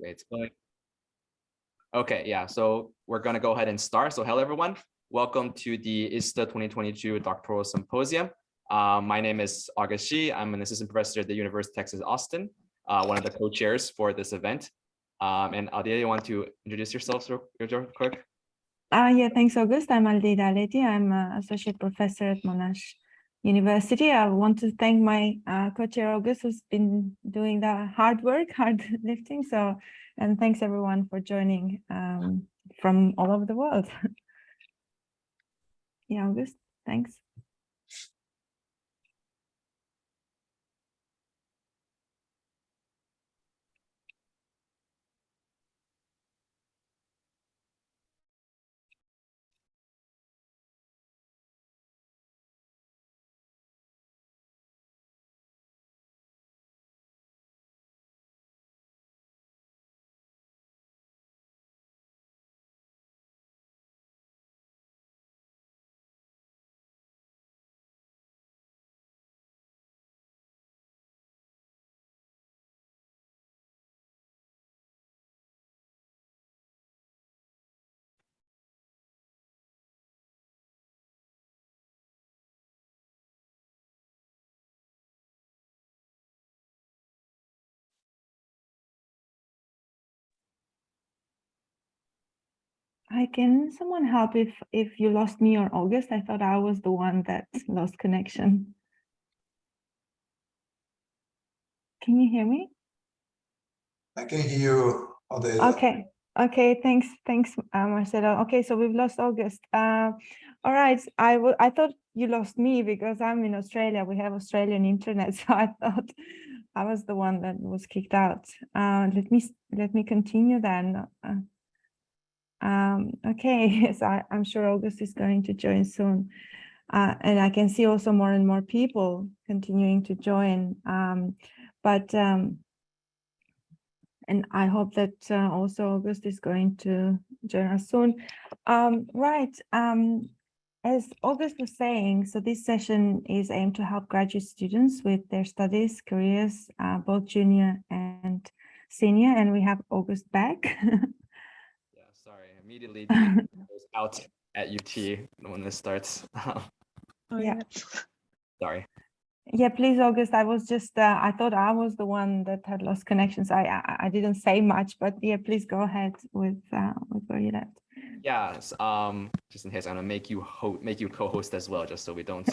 Okay, it's going. Okay, yeah, so we're going to go ahead and start. So hello, everyone. Welcome to the ISSTA 2022 Doctoral Symposium. My name is August Shi. I'm an assistant professor at the University of Texas, Austin, one of the co-chairs for this event. And Adia, you want to introduce yourself real quick? Yeah, thanks, August. I'm Aldeida Aleti. I'm an associate professor at Monash University. I want to thank my co-chair, August, who's been doing the hard work, hard lifting. So, and thanks everyone for joining from all over the world. Yeah, August, thanks. Can someone help if you lost me or August? I thought I was the one that lost connection. Can you hear me? I can hear you, Aldeida. Okay, thanks, Marcelo. Okay, so we've lost August. All right, I thought you lost me because I'm in Australia. We have Australian internet, so I thought I was the one that was kicked out. Let me continue then. Okay, so I'm sure August is going to join soon. And I can see also more and more people continuing to join. And I hope that also August is going to join us soon. As August was saying, so this session is aimed to help graduate students with their studies, careers, both junior and senior, and we have August back. Yeah, sorry, immediately the internet goes out at UT when this starts. Yeah. Sorry. Yeah, please, August. I was just, I thought I was the one that had lost connections. I didn't say much, but yeah, please go ahead with where you're at. Yes, just in case, I'm gonna make you co-host as well, just so we don't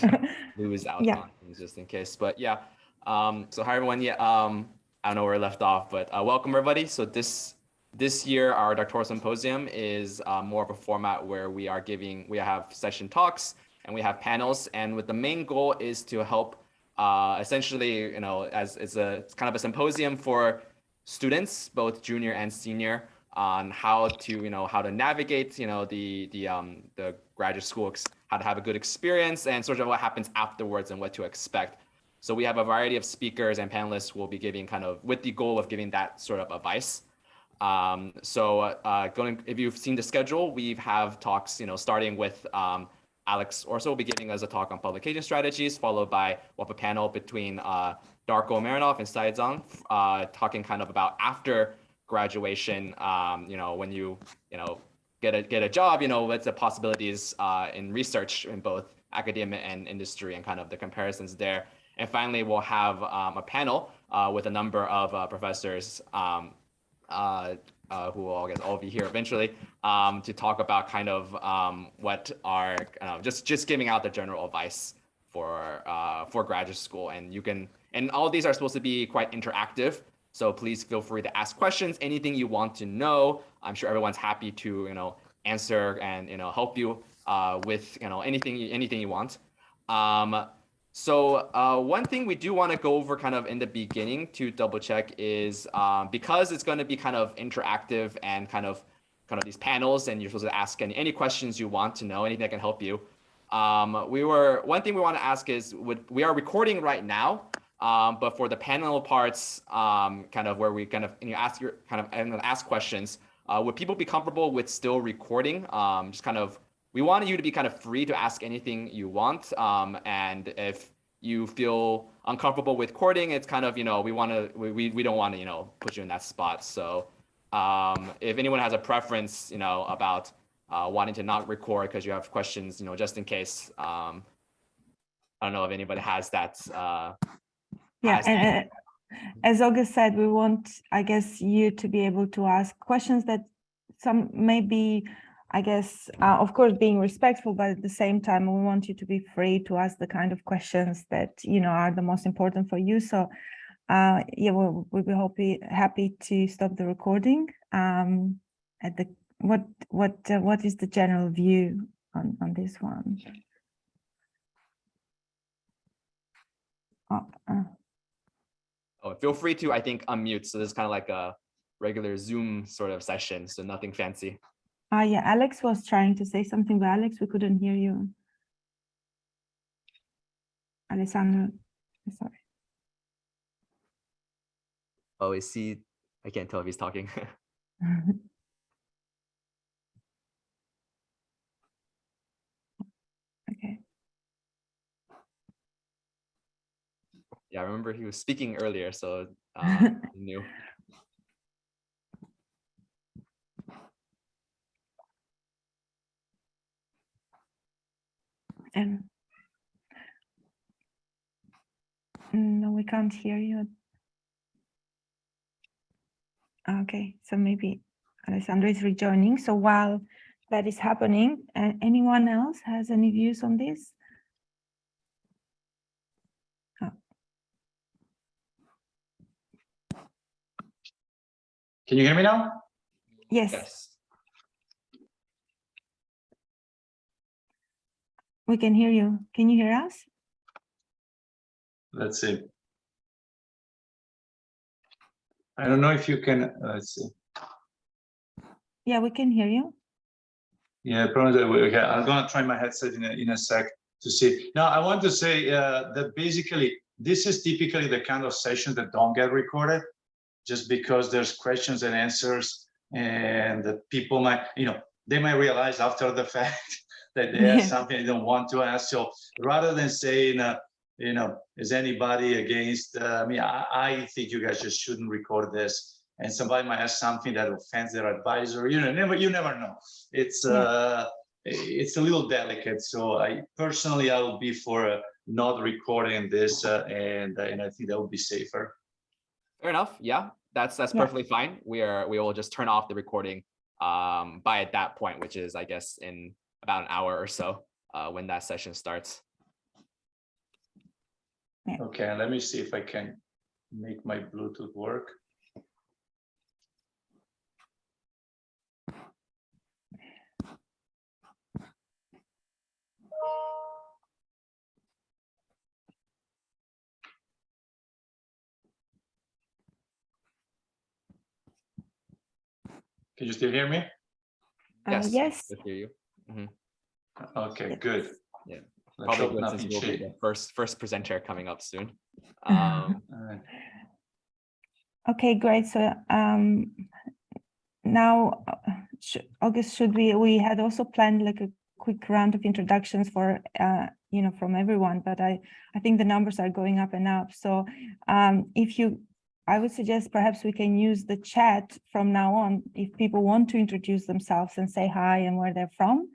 lose out Yeah. on things, just in case. But yeah, so hi everyone. Yeah, I don't know where we left off, but welcome everybody. So this year our doctoral symposium is more of a format where we have session talks and we have panels, and with the main goal is to help essentially, as it's kind of a symposium for students, both junior and senior, on how to navigate the graduate school, how to have a good experience, and sort of what happens afterwards and what to expect. So we have a variety of speakers and panelists who will be giving with the goal of giving that sort of advice. If you've seen the schedule, we have talks, starting with Alex Orso will be giving us a talk on publication strategies, followed by a panel between Darko Marinov and Sai Zhang, talking kind of about after graduation, when you get a job, what's the possibilities in research in both academia and industry, and kind of the comparisons there. And finally, we'll have a panel with a number of professors who will, I guess, all be here eventually, to talk about kind of what are just giving out the general advice for graduate school. And all of these are supposed to be quite interactive. So please feel free to ask questions, anything you want to know. I'm sure everyone's happy to answer and help you with anything you want. So one thing we do want to go over kind of in the beginning to double check is because it's going to be kind of interactive and kind of these panels, and you're supposed to ask any questions you want to know, anything that can help you. One thing we want to ask is, we are recording right now, but for the panel parts, kind of where we kind of ask questions, would people be comfortable with still recording? We want you to be kind of free to ask anything you want. And if you feel uncomfortable with recording, it's kind of, we don't want to, put you in that spot. So If anyone has a preference, about wanting to not record because you have questions, just in case. I don't know if anybody has that. And as August said, we want, I guess, you to be able to ask questions that some may be, I guess, of course, being respectful, but at the same time, we want you to be free to ask the kind of questions that, are the most important for you. So, we'll be happy to stop the recording. At the what is the general view on this one? Oh, feel free to, I think, unmute. So this is kind of like a regular Zoom sort of session, so nothing fancy. Yeah, Alex was trying to say something, but Alex, we couldn't hear you. Alessandro, sorry. Oh, is he? I can't tell if he's talking. Okay. Yeah, I remember he was speaking earlier, so new. And no, we can't hear you. Okay, so maybe Alessandro is rejoining. So while that is happening, anyone else has any views on this? Can you hear me now? Yes. We can hear you. Can you hear us? Let's see. I don't know if you can, let's see. Yeah, we can hear you. Yeah, probably. Okay, I'm gonna try my headset in a sec to see. Now, I want to say that basically, this is typically the kind of session that don't get recorded, just because there's questions and answers, and the people might, they might realize after the fact that they have something they don't want to ask. So rather than saying, is anybody against me? I think you guys just shouldn't record this. And somebody might ask something that offends their advisor. You never know. It's it's a little delicate. So I will be for not recording this, and I think that would be safer. Fair enough. Yeah, that's perfectly fine. We will just turn off the recording by at that point, which is, I guess, in about an hour or so when that session starts. Okay, let me see if I can make my Bluetooth work. Can you still hear me? Yes. Yes. I hear you. Mm-hmm. Okay, yes. Good. Yeah. Let's Probably hope good, since we'll be the first presenter coming up soon. Okay, great. So now, August, we had also planned like a quick round of introductions for from everyone, but I think the numbers are going up and up. So I would suggest perhaps we can use the chat from now on if people want to introduce themselves and say hi and where they're from,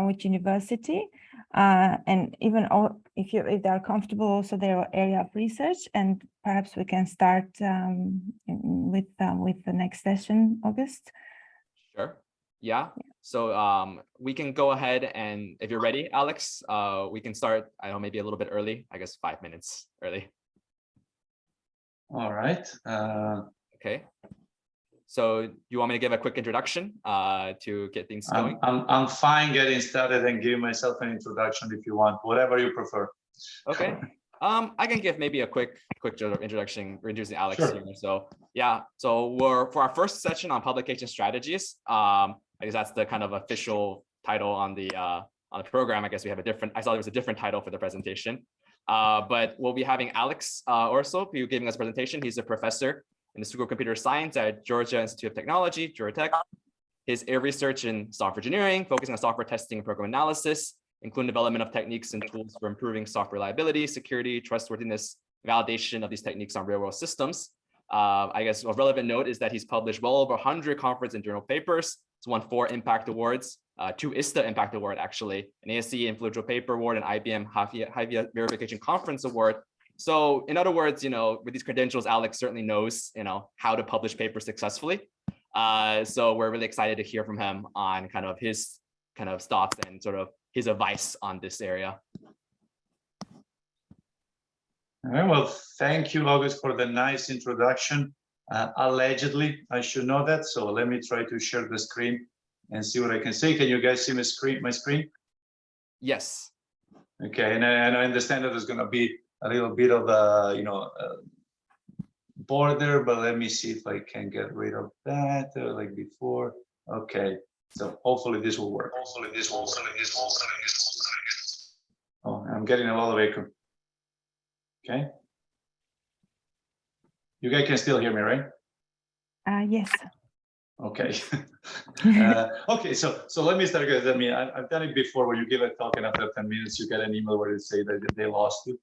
which university, and even if they're comfortable, also their area of research, and perhaps we can start with the next session, August. Sure. Yeah. So we can go ahead, and if you're ready, Alex, we can start. I know, maybe a little bit early. I guess 5 minutes early. All right. Okay. So you want me to give a quick introduction to get things going? I'm fine getting started and giving myself an introduction if you want, whatever you prefer. Okay. I can give maybe a quick introduction. We're introducing Alex Sure. here. So yeah. So for our first session on publication strategies. I guess that's the kind of official title on the program. I guess we have I saw there was a different title for the presentation. But we'll be having Alex Orso be giving us a presentation. He's a professor in the School of Computer Science at Georgia Institute of Technology, Georgia Tech. His area of research in software engineering, focusing on software testing and program analysis, including development of techniques and tools for improving software reliability, security, trustworthiness, validation of these techniques on real-world systems. I guess a relevant note is that he's published well over 100 conference and journal papers. He's won 4 Impact Awards, 2 ISSTA Impact Award, actually, an ASCE Influential Paper Award, and IBM High Verification Conference Award. So in other words, with these credentials, Alex certainly knows, how to publish papers successfully. So we're really excited to hear from him on kind of his thoughts and sort of his advice on this area. All right, well, thank you, August, for the nice introduction. Allegedly, I should know that. So let me try to share the screen and see what I can say. Can you guys see my screen? Yes. Okay, and I understand that there's going to be a little bit of a, border, but let me see if I can get rid of that like before. Okay, so hopefully this will work. Oh, I'm getting a lot of echo. Okay. You guys can still hear me, right? Yes. Okay. Okay, so let me start, guys. I mean, I've done it before where you give a talk and after 10 minutes you get an email where they say that they lost you.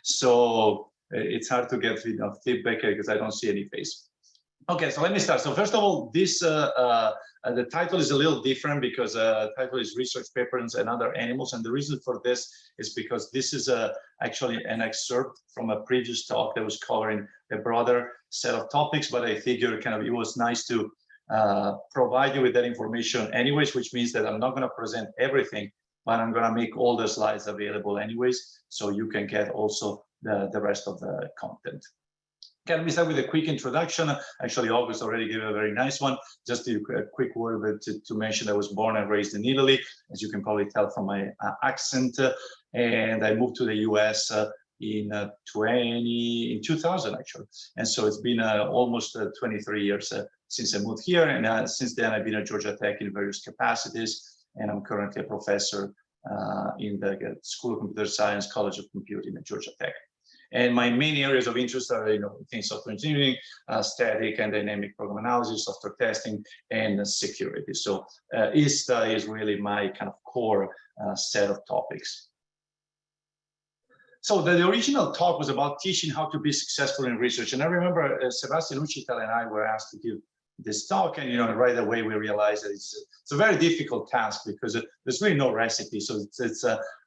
So it's hard to get feedback because I don't see any face. Okay, so let me start. So first of all, this the title is a little different because title is research papers and other animals, and the reason for this is because this is actually an excerpt from a previous talk that was covering a broader set of topics, but I figured it was nice to provide you with that information anyways, which means that I'm not going to present everything, but I'm going to make all the slides available anyways, so you can get also the rest of the content. Okay, let me start with a quick introduction. Actually, August already gave a very nice one. Just a quick word to mention I was born and raised in Italy, as you can probably tell from my accent, and I moved to the US in 2000 actually, and so it's been almost 23 years since I moved here, and since then I've been at Georgia Tech in various capacities, and I'm currently a professor in the School of Computer Science, College of Computing at Georgia Tech. And my main areas of interest are, things software engineering, static and dynamic program analysis, software testing, and security. So ISSTA is really my kind of core set of topics. So the original talk was about teaching how to be successful in research. And I remember Sebastian Uchital and I were asked to give this talk, and right away we realized that it's a very difficult task because there's really no recipe. So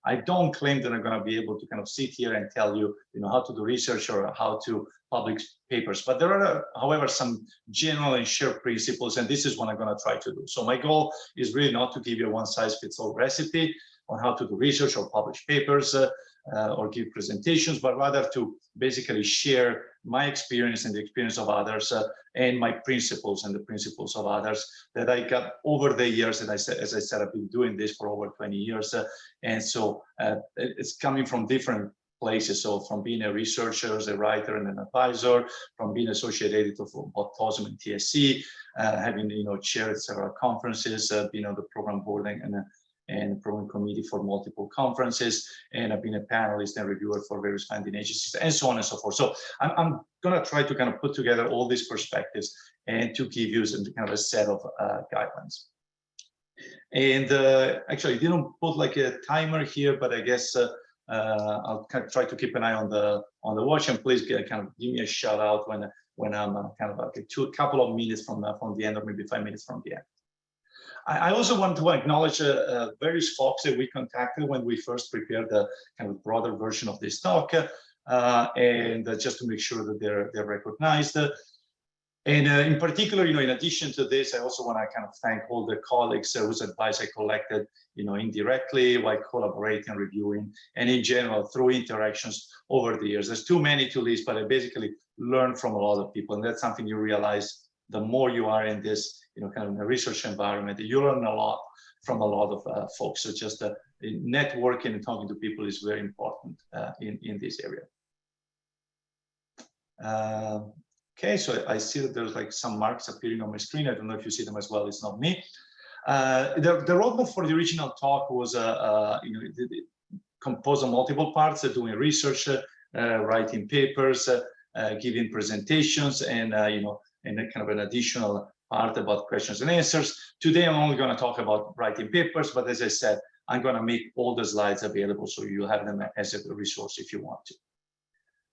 I don't claim that I'm going to be able to kind of sit here and tell you, how to do research or how to publish papers. But there are, however, some general and shared principles, and this is what I'm going to try to do. So my goal is really not to give you a one-size-fits-all recipe on how to do research or publish papers or give presentations, but rather to basically share my experience and the experience of others and my principles and the principles of others that I got over the years. And as I said, I've been doing this for over 20 years. And so it's coming from different places. So from being a researcher, as a writer and an advisor, from being associated editor for both TOSM and TSC, having chaired several conferences, being on the program board and program committee for multiple conferences, and I've been a panelist and reviewer for various funding agencies, and so on and so forth. So I'm going to try to kind of put together all these perspectives and to give you some kind of a set of guidelines. And actually, I didn't put like a timer here, but I guess I'll kind of try to keep an eye on the watch, and please kind of give me a shout out when I'm kind of like a couple of minutes from the end, or maybe 5 minutes from the end. I also want to acknowledge various folks that we contacted when we first prepared the kind of broader version of this talk, and just to make sure that they're recognized. And in particular, in addition to this, I also want to kind of thank all the colleagues whose advice I collected, indirectly while collaborating, reviewing, and in general through interactions over the years. There's too many to list, but I basically learned from a lot of people, and that's something you realize the more you are in this, kind of a research environment, you learn a lot from a lot of folks. So just networking and talking to people is very important in this area. Okay, so I see that there's like some marks appearing on my screen. I don't know if you see them as well. It's not me. The roadmap for the original talk was, composed of multiple parts: doing research, writing papers, giving presentations, and and kind of an additional part about questions and answers. Today, I'm only going to talk about writing papers, but as I said, I'm going to make all the slides available so you'll have them as a resource if you want to.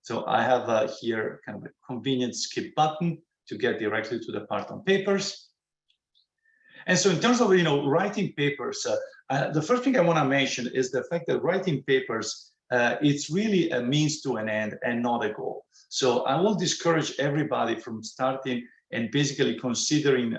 So I have here kind of a convenient skip button to get directly to the part on papers. And so in terms of, writing papers, the first thing I want to mention is the fact that writing papers, it's really a means to an end and not a goal. So I will discourage everybody from starting and basically considering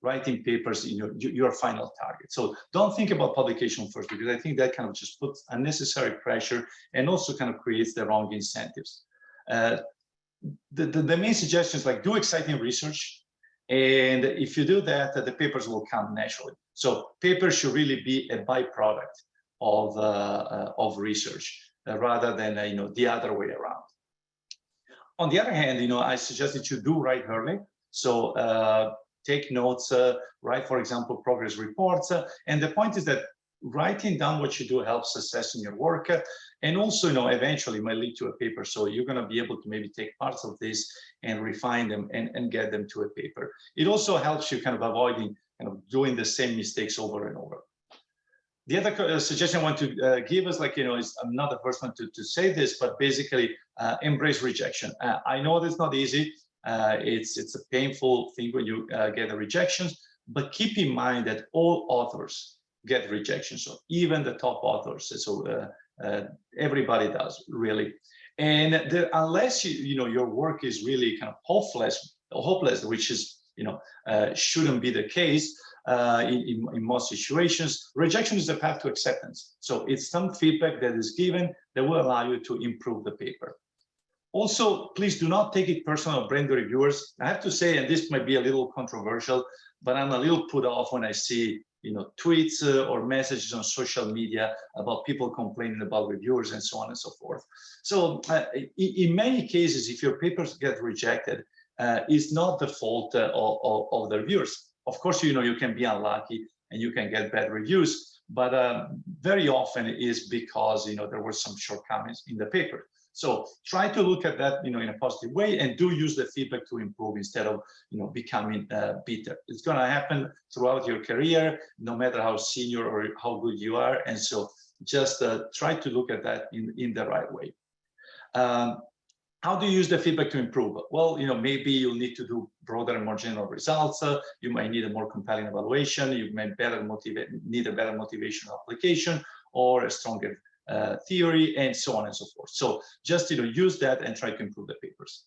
writing papers in your final target. So don't think about publication first, because I think that kind of just puts unnecessary pressure and also kind of creates the wrong incentives. The main suggestions, like, do exciting research. And if you do that, the papers will come naturally. So papers should really be a byproduct of research rather than the other way around. On the other hand, I suggest that you do write early. So take notes, write, for example, progress reports. And the point is that writing down what you do helps assessing your work, and also, eventually might lead to a paper. So you're going to be able to maybe take parts of this and refine them and get them to a paper. It also helps you kind of avoiding doing the same mistakes over and over. The other suggestion I want to give is, is I'm not the first one to say this, but basically embrace rejection. I know that's not easy. It's a painful thing when you get the rejections, but keep in mind that all authors get rejections, so even the top authors. So everybody does, really. And unless your work is really kind of hopeless, which is shouldn't be the case in most situations, rejection is the path to acceptance. So it's some feedback that is given that will allow you to improve the paper. Also, please do not take it personal, brand reviewers. I have to say, and this might be a little controversial, but I'm a little put off when I see tweets or messages on social media about people complaining about reviewers and so on and so forth. So in many cases, if your papers get rejected, it's not the fault of the reviewers. Of course, you can be unlucky and you can get bad reviews, but very often it is because there were some shortcomings in the paper. So try to look at that in a positive way, and do use the feedback to improve instead of becoming bitter. It's going to happen throughout your career, no matter how senior or how good you are. And so just try to look at that in the right way. How do you use the feedback to improve? Well, maybe you'll need to do broader and more general results. You might need a more compelling evaluation. You may need a better motivational application or a stronger theory, and so on and so forth. So just use that and try to improve the papers.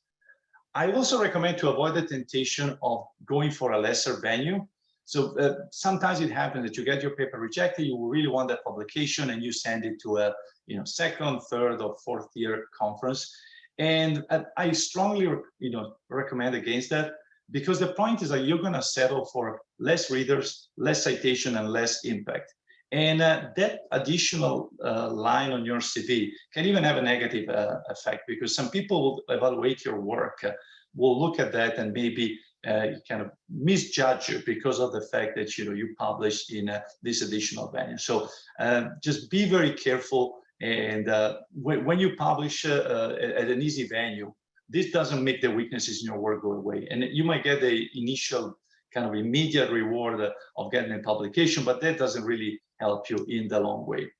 I also recommend to avoid the temptation of going for a lesser venue. So sometimes it happens that you get your paper rejected, you really want that publication, and you send it to a second, third, or fourth year conference. And I strongly recommend against that, because the point is that you're going to settle for less readers, less citation, and less impact. And that additional line on your CV can even have a negative effect, because some people will evaluate your work, will look at that and maybe kind of misjudge you because of the fact that you published in this additional venue. So just be very careful. And when you publish at an easy venue, this doesn't make the weaknesses in your work go away. And you might get the initial kind of immediate reward of getting a publication, but that doesn't really help you in the long way.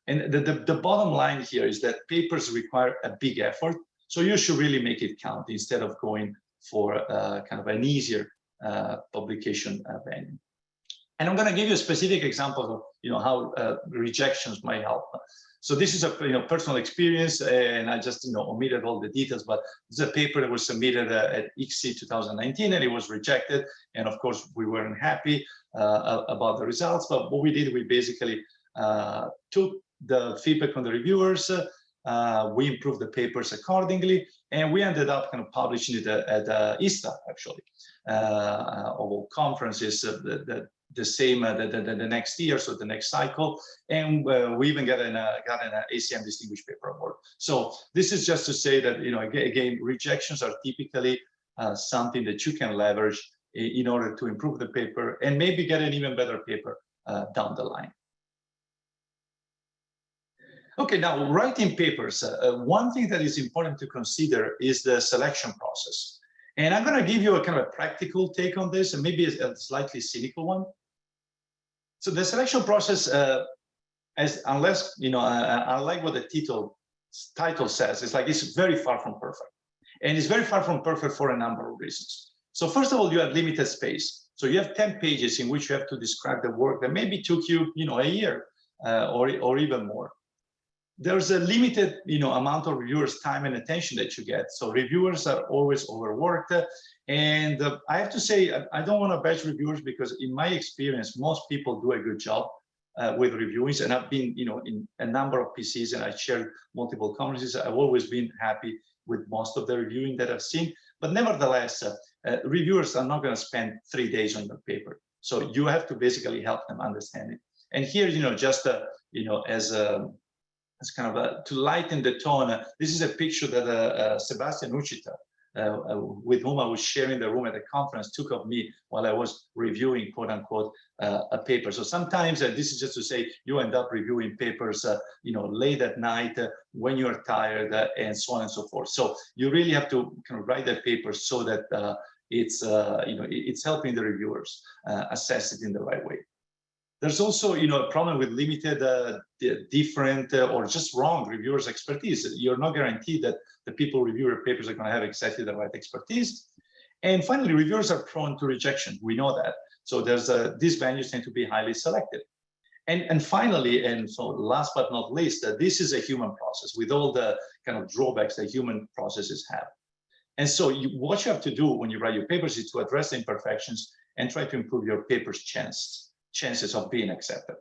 And the bottom line here is that papers require a big effort, so you should really make it count instead of going for kind of an easier publication venue. And I'm going to give you a specific example of how rejections might help. So this is a personal experience, and I just omitted all the details, but it's a paper that was submitted at ISSTA 2019, and it was rejected. And of course, we weren't happy about the results. But what we did, we basically took the feedback from the reviewers, we improved the papers accordingly, and we ended up kind of publishing it at ISSTA, actually, of all conferences. The same the next year, so the next cycle, and we even got an ACM Distinguished Paper Award. So this is just to say that again, rejections are typically something that you can leverage in order to improve the paper and maybe get an even better paper down the line. Okay, now writing papers. One thing that is important to consider is the selection process. And I'm going to give you a kind of a practical take on this, and maybe a slightly cynical one. So the selection process, unless, I like what the title title says, it's like it's very far from perfect. And it's very far from perfect for a number of reasons. So first of all, you have limited space. So you have 10 pages in which you have to describe the work that maybe took you, a year or even more. There's a limited, amount of reviewers' time and attention that you get. So reviewers are always overworked. And I have to say, I don't want to bash reviewers because in my experience, most people do a good job with reviewings. And I've been, in a number of PCs and I shared multiple conferences. I've always been happy with most of the reviewing that I've seen. But nevertheless, reviewers are not going to spend 3 days on your paper. So you have to basically help them understand it. And here, just, as kind of to lighten the tone, this is a picture that Sebastian Uchita, with whom I was sharing the room at the conference, took of me while I was reviewing, quote unquote, a paper. So sometimes this is just to say you end up reviewing papers, late at night when you're tired and so on and so forth. So you really have to kind of write that paper so that it's helping the reviewers assess it in the right way. There's also, a problem with limited, different, or just wrong reviewers' expertise. You're not guaranteed that the people review your papers are going to have exactly the right expertise. And finally, reviewers are prone to rejection. We know that. So there's these venues tend to be highly selected. And finally, and so last but not least, this is a human process with all the kind of drawbacks that human processes have. And so what you have to do when you write your papers is to address the imperfections and try to improve your paper's chances of being accepted.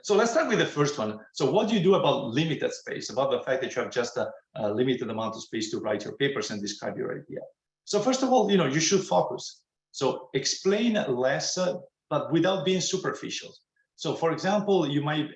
So let's start with the first one. So what do you do about limited space, about the fact that you have just a limited amount of space to write your papers and describe your idea? So first of all, you should focus. So explain less, but without being superficial. So for example, you might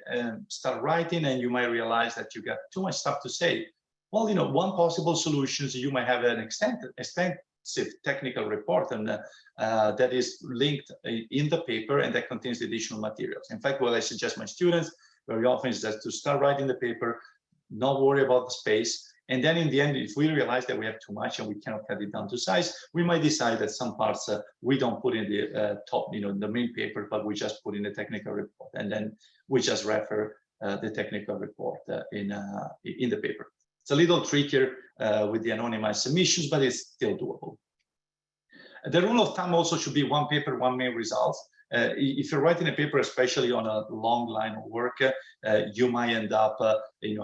start writing and you might realize that you got too much stuff to say. Well, one possible solution is you might have an extensive technical report and that is linked in the paper and that contains additional materials. In fact, what I suggest my students very often is that to start writing the paper, not worry about the space. And then in the end, if we realize that we have too much and we cannot cut it down to size, we might decide that some parts we don't put in the top, the main paper, but we just put in the technical report. And then we just refer the technical report in the paper. It's a little trickier with the anonymized submissions, but it's still doable. The rule of thumb also should be one paper, one main results. If you're writing a paper, especially on a long line of work, you might end up,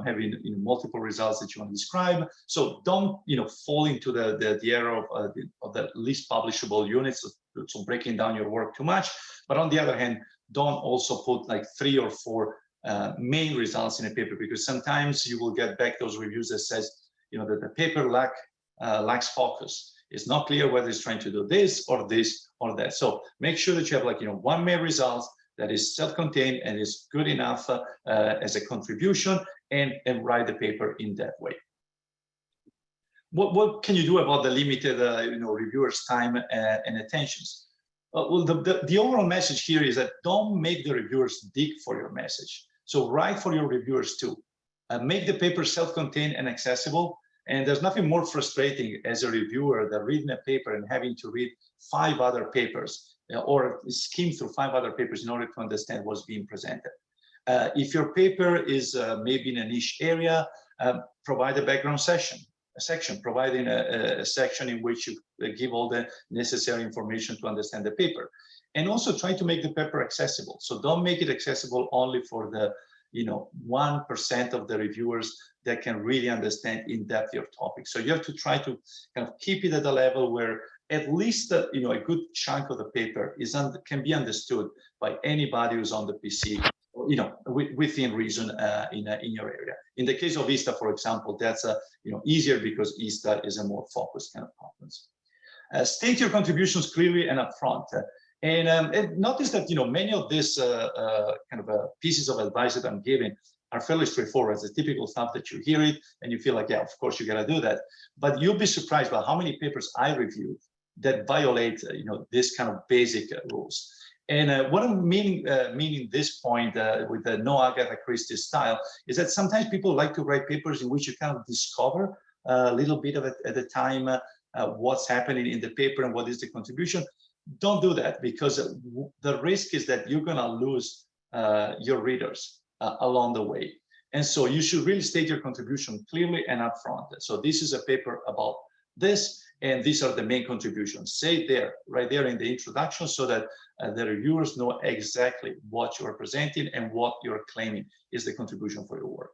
having multiple results that you want to describe. So don't, fall into the error of the least publishable units, so breaking down your work too much. But on the other hand, don't also put like 3 or 4 main results in a paper, because sometimes you will get back those reviews that says, that the paper lacks focus. It's not clear whether it's trying to do this or that. So make sure that you have one main result that is self-contained and is good enough as a contribution, and write the paper in that way. What can you do about the limited reviewers' time and attentions? Well, the overall message here is that don't make the reviewers dig for your message. So write for your reviewers too. Make the paper self-contained and accessible. And there's nothing more frustrating as a reviewer than reading a paper and having to read 5 other papers or skim through 5 other papers in order to understand what's being presented. If your paper is maybe in a niche area, provide a background section, providing a section in which you give all the necessary information to understand the paper. And also try to make the paper accessible. So don't make it accessible only for the 1% of the reviewers that can really understand in depth your topic. So you have to try to kind of keep it at a level where at least a good chunk of the paper can be understood by anybody who's on the PC, within reason in your area. In the case of ISSTA, for example, that's easier because ISSTA is a more focused kind of conference. State your contributions clearly and upfront. And notice that many of these pieces of advice that I'm giving are fairly straightforward. It's the typical stuff that you hear it and you feel like, yeah, of course you gotta do that. But you'll be surprised by how many papers I review that violate this kind of basic rules. And what I'm meaning this point with the no Agatha Christie style is that sometimes people like to write papers in which you kind of discover a little bit of it at a time, what's happening in the paper and what is the contribution. Don't do that, because the risk is that you're going to lose your readers along the way. And so you should really state your contribution clearly and upfront. So this is a paper about this, and these are the main contributions. Say there, right there in the introduction, so that the reviewers know exactly what you are presenting and what you're claiming is the contribution for your work.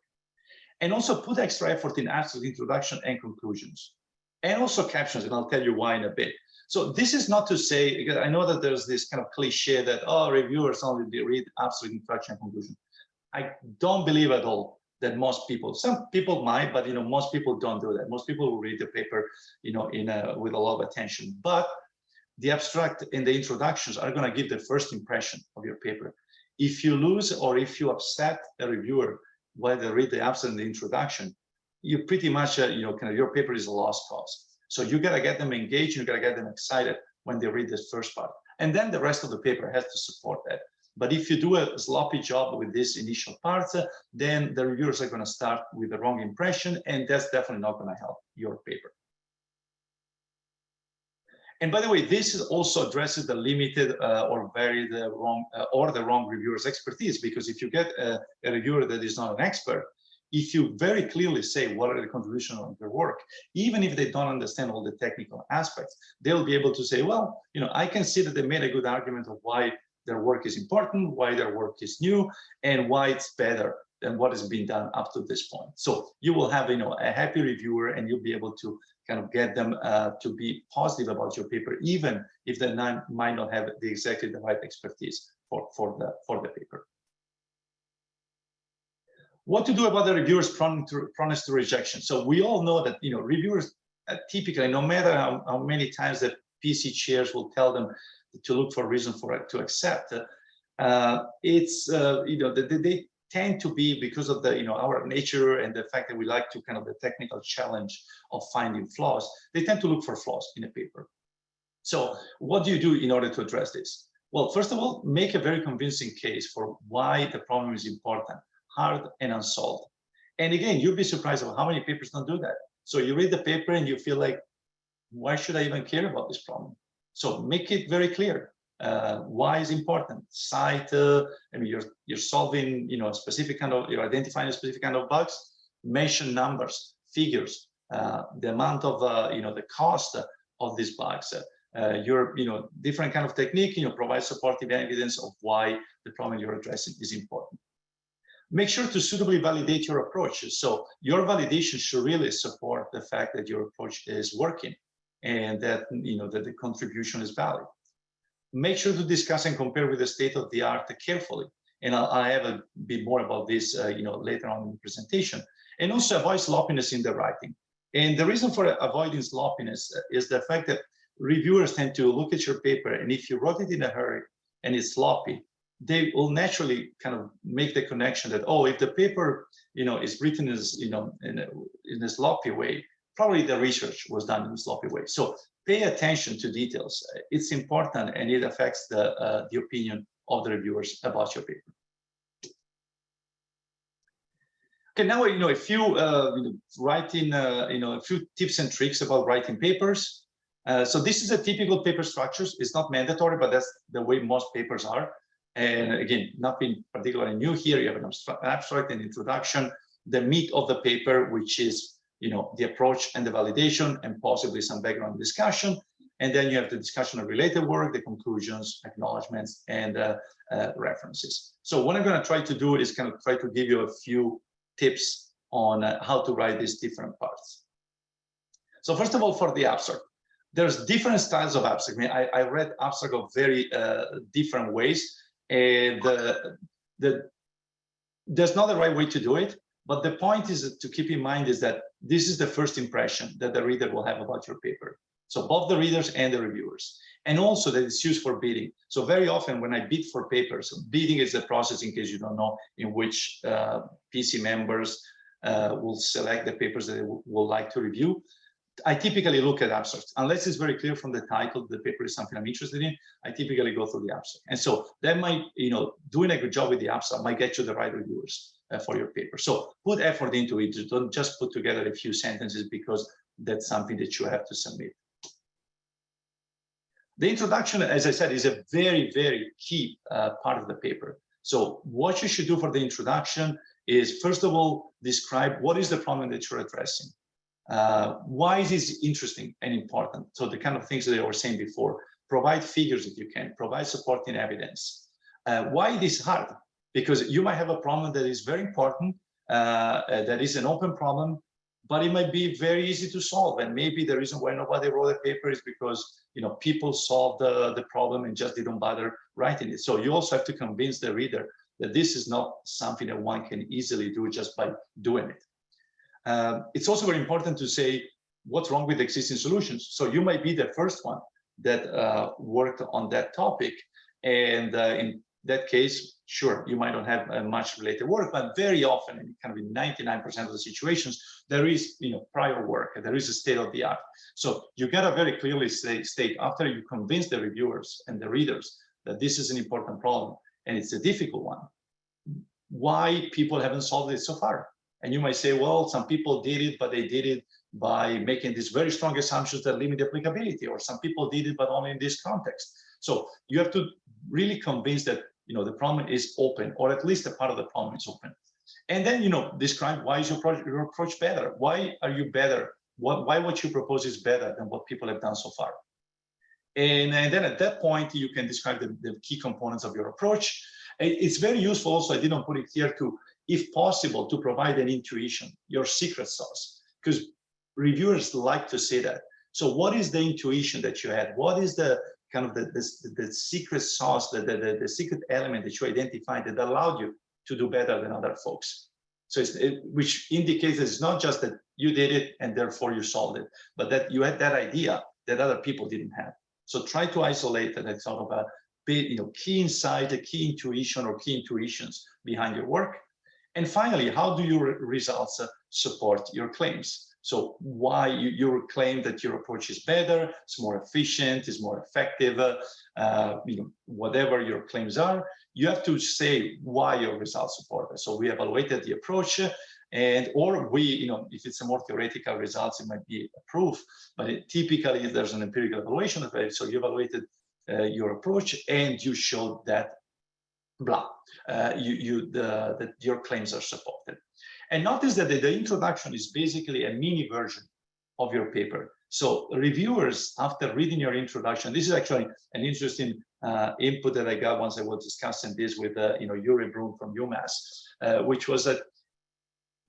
And also put extra effort in abstract, introduction, and conclusions, and also captions, and I'll tell you why in a bit. So this is not to say, because I know that there's this kind of cliche that, oh, reviewers only read abstract, introduction, and conclusion. I don't believe at all that most people, some people might, but most people don't do that. Most people will read the paper, with a lot of attention. But the abstract and the introductions are going to give the first impression of your paper. If you lose or if you upset a reviewer while they read the abstract and the introduction, you pretty much, your paper is a lost cause. So you got to get them engaged. You got to get them excited when they read this first part, and then the rest of the paper has to support that. But if you do a sloppy job with this initial part, then the reviewers are going to start with the wrong impression, and that's definitely not going to help your paper. And by the way, this also addresses the limited or the wrong reviewer's expertise, because if you get a reviewer that is not an expert, if you very clearly say what are the contributions of their work, even if they don't understand all the technical aspects, they'll be able to say, well, I can see that they made a good argument of why their work is important, why their work is new, and why it's better than what has been done up to this point. So you will have a happy reviewer, and you'll be able to kind of get them to be positive about your paper, even if they might not have exactly the right expertise for the paper. What to do about the reviewers proneness to rejection? So we all know that reviewers typically, no matter how many times that PC chairs will tell them to look for a reason for it to accept, they tend to be, because of our nature and the fact that we like to kind of the technical challenge of finding flaws, they tend to look for flaws in a paper. So what do you do in order to address this? Well, first of all, make a very convincing case for why the problem is important, hard and unsolved. And again, you'll be surprised about how many papers don't do that. So you read the paper and you feel like, why should I even care about this problem? So make it very clear. Why is important? Cite, you're solving, a specific kind of, you're identifying a specific kind of bugs. Mention numbers, figures, the amount of, the cost of these bugs. Different kind of technique, provide supportive evidence of why the problem you're addressing is important. Make sure to suitably validate your approach. So your validation should really support the fact that your approach is working and that, that the contribution is valid. Make sure to discuss and compare with the state of the art carefully. And I'll have a bit more about this, later on in the presentation. And also avoid sloppiness in the writing. And the reason for avoiding sloppiness is the fact that reviewers tend to look at your paper, and if you wrote it in a hurry and it's sloppy, they will naturally kind of make the connection that, oh, if the paper, is written as, in a sloppy way, probably the research was done in a sloppy way. So pay attention to details. It's important, and it affects the opinion of the reviewers about your paper. Okay, now a few writing, a few tips and tricks about writing papers. So this is a typical paper structures. It's not mandatory, but that's the way most papers are. And again, nothing particularly new here. You have an abstract, an introduction, the meat of the paper, which is the approach and the validation, and possibly some background discussion. And then you have the discussion of related work, the conclusions, acknowledgements, and references. So what I'm going to try to do is kind of try to give you a few tips on how to write these different parts. So first of all, for the abstract, there's different styles of abstract. I read abstract of very different ways, and there's not the right way to do it. But the point is to keep in mind is that this is the first impression that the reader will have about your paper. So both the readers and the reviewers, and also that it's used for bidding. So very often when I bid for papers, bidding is the process, in case you don't know, in which PC members will select the papers that they will like to review. I typically look at abstracts. Unless it's very clear from the title, the paper is something I'm interested in, I typically go through the abstract. And so that might, doing a good job with the abstract might get you the right reviewers for your paper. So put effort into it. Don't just put together a few sentences because that's something that you have to submit. The introduction, as I said, is a very, very key part of the paper. So what you should do for the introduction is, first of all, describe what is the problem that you're addressing. Why is this interesting and important? So the kind of things that I was saying before, provide figures if you can, provide supporting evidence. Why it is hard? Because you might have a problem that is very important, that is an open problem, but it might be very easy to solve. And maybe the reason why nobody wrote a paper is because, you know, people solved the problem and just didn't bother writing it. So you also have to convince the reader that this is not something that one can easily do just by doing it. It's also very important to say what's wrong with existing solutions. So you might be the first one that worked on that topic. And in that case, sure, you might not have much related work, but very often, in kind of in 99% of the situations, there is, you know, prior work, there is a state of the art. So you gotta very clearly state after you convince the reviewers and the readers that this is an important problem and it's a difficult one, why people haven't solved it so far. And you might say, well, some people did it, but they did it by making these very strong assumptions that limit applicability, or some people did it, but only in this context. So you have to really convince that, you know, the problem is open, or at least a part of the problem is open. And then, you know, describe why is your approach better? Why are you better? Why what you propose is better than what people have done so far? And then at that point, you can describe the key components of your approach. It's very useful also, I didn't put it here, to, if possible, to provide an intuition, your secret sauce, because reviewers like to say that. So what is the intuition that you had? What is the kind of the secret sauce, the secret element that you identified that allowed you to do better than other folks? So which indicates it's not just that you did it and therefore you solved it, but that you had that idea that other people didn't have. So try to isolate that sort of a bit, you know, key insight, a key intuition or key intuitions behind your work. And finally, how do your results support your claims? So why you claim that your approach is better, it's more efficient, is more effective, you know, whatever your claims are, you have to say why your results support it. So we evaluated the approach, and or we, you know, if it's a more theoretical results, it might be a proof, but typically there's an empirical evaluation of it. So you evaluated your approach and you showed that blah, that your claims are supported. And notice that the introduction is basically a mini version of your paper. So reviewers, after reading your introduction, this is actually an interesting input that I got once I was discussing this with you know, Yuri Broom from UMass, which was that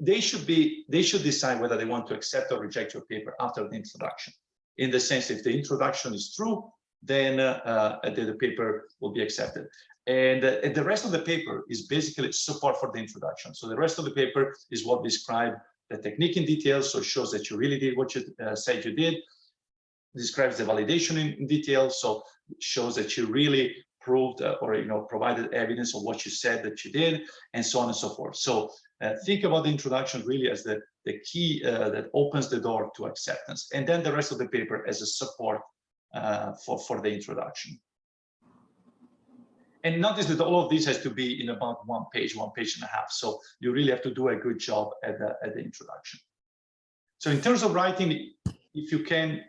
they should decide whether they want to accept or reject your paper after the introduction. In the sense, if the introduction is true, then the paper will be accepted. And the rest of the paper is basically support for the introduction. So the rest of the paper is what describes the technique in detail, so it shows that you really did what you said you did, describes the validation in detail, so it shows that you really proved or, you know, provided evidence of what you said that you did, and so on and so forth. So think about the introduction really as the key that opens the door to acceptance, and then the rest of the paper as a support for the introduction. And notice that all of this has to be in about 1 page, 1.5 pages. So you really have to do a good job at the introduction. So in terms of writing, if you can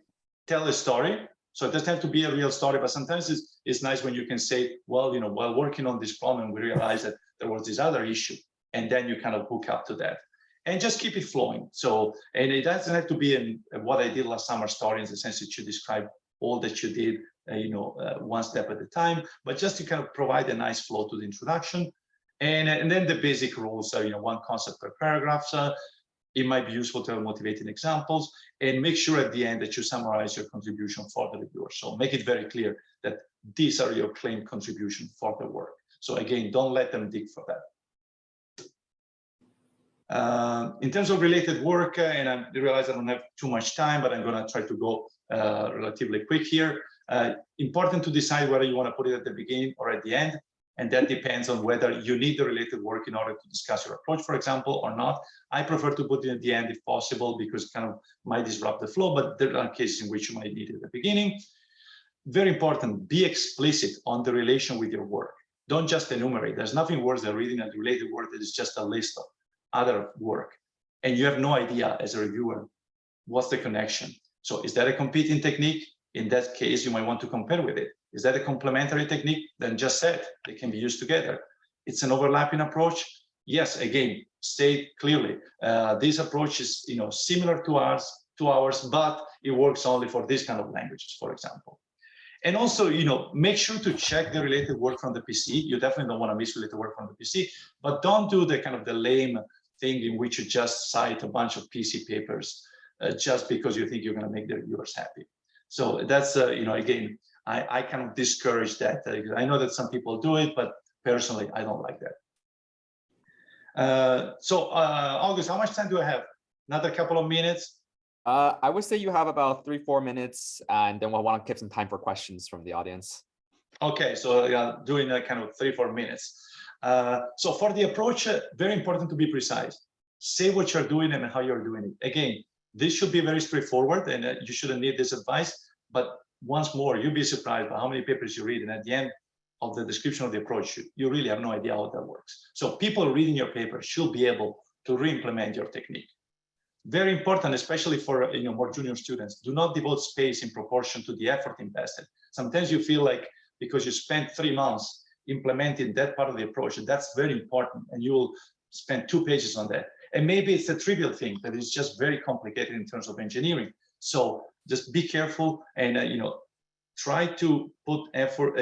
tell a story, so it doesn't have to be a real story, but sometimes it's nice when you can say, well, you know, while working on this problem, we realized that there was this other issue, and then you kind of hook up to that. And just keep it flowing. So, and it doesn't have to be in what I did last summer story, in the sense that you describe all that you did, you know, one step at a time, but just to kind of provide a nice flow to the introduction. And then the basic rules are, you know, one concept per paragraph. So it might be useful to have motivating examples, and make sure at the end that you summarize your contribution for the reviewer. So make it very clear that these are your claimed contribution for the work. So again, don't let them dig for that. In terms of related work, and I realize I don't have too much time, but I'm going to try to go relatively quick here. Important to decide whether you want to put it at the beginning or at the end, and that depends on whether you need the related work in order to discuss your approach, for example, or not. I prefer to put it at the end if possible, because it kind of might disrupt the flow, but there are cases in which you might need it at the beginning. Very important, be explicit on the relation with your work. Don't just enumerate. There's nothing worse than reading a related work that is just a list of other work, and you have no idea as a reviewer what's the connection. So is that a competing technique? In that case, you might want to compare with it. Is that a complementary technique? Then just say it. They can be used together. It's an overlapping approach. yes, again, state clearly, this approach is, similar to ours, but it works only for this kind of languages, for example. And also, make sure to check the related work from the PC. You definitely don't want to miss related work from the PC, but don't do the kind of the lame thing in which you just cite a bunch of PC papers just because you think you're going to make the viewers happy. So that's, again, I kind of discourage that. I know that some people do it, but personally, I don't like that. August, how much time do I have? Another couple of minutes? I would say you have about 3-4 minutes, and then we'll want to keep some time for questions from the audience. Okay, so doing a kind of 3-4 minutes. So for the approach, very important to be precise. Say what you're doing and how you're doing it. Again, this should be very straightforward, and you shouldn't need this advice. But once more, you'll be surprised by how many papers you read, and at the end of the description of the approach, you really have no idea how that works. So people reading your paper should be able to re-implement your technique. Very important, especially for more junior students. Do not devote space in proportion to the effort invested. Sometimes you feel like because you spent 3 months implementing that part of the approach, that's very important, and you will spend 2 pages on that. And maybe it's a trivial thing that is just very complicated in terms of engineering. So just be careful and try to put effort,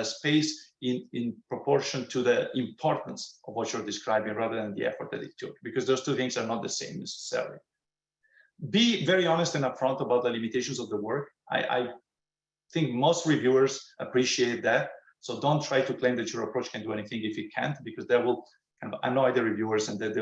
space in proportion to the importance of what you're describing rather than the effort that it took, because those two things are not the same necessarily. Be very honest and upfront about the limitations of the work. I think most reviewers appreciate that. So don't try to claim that your approach can do anything if it can't, because that will kind of annoy the reviewers, and that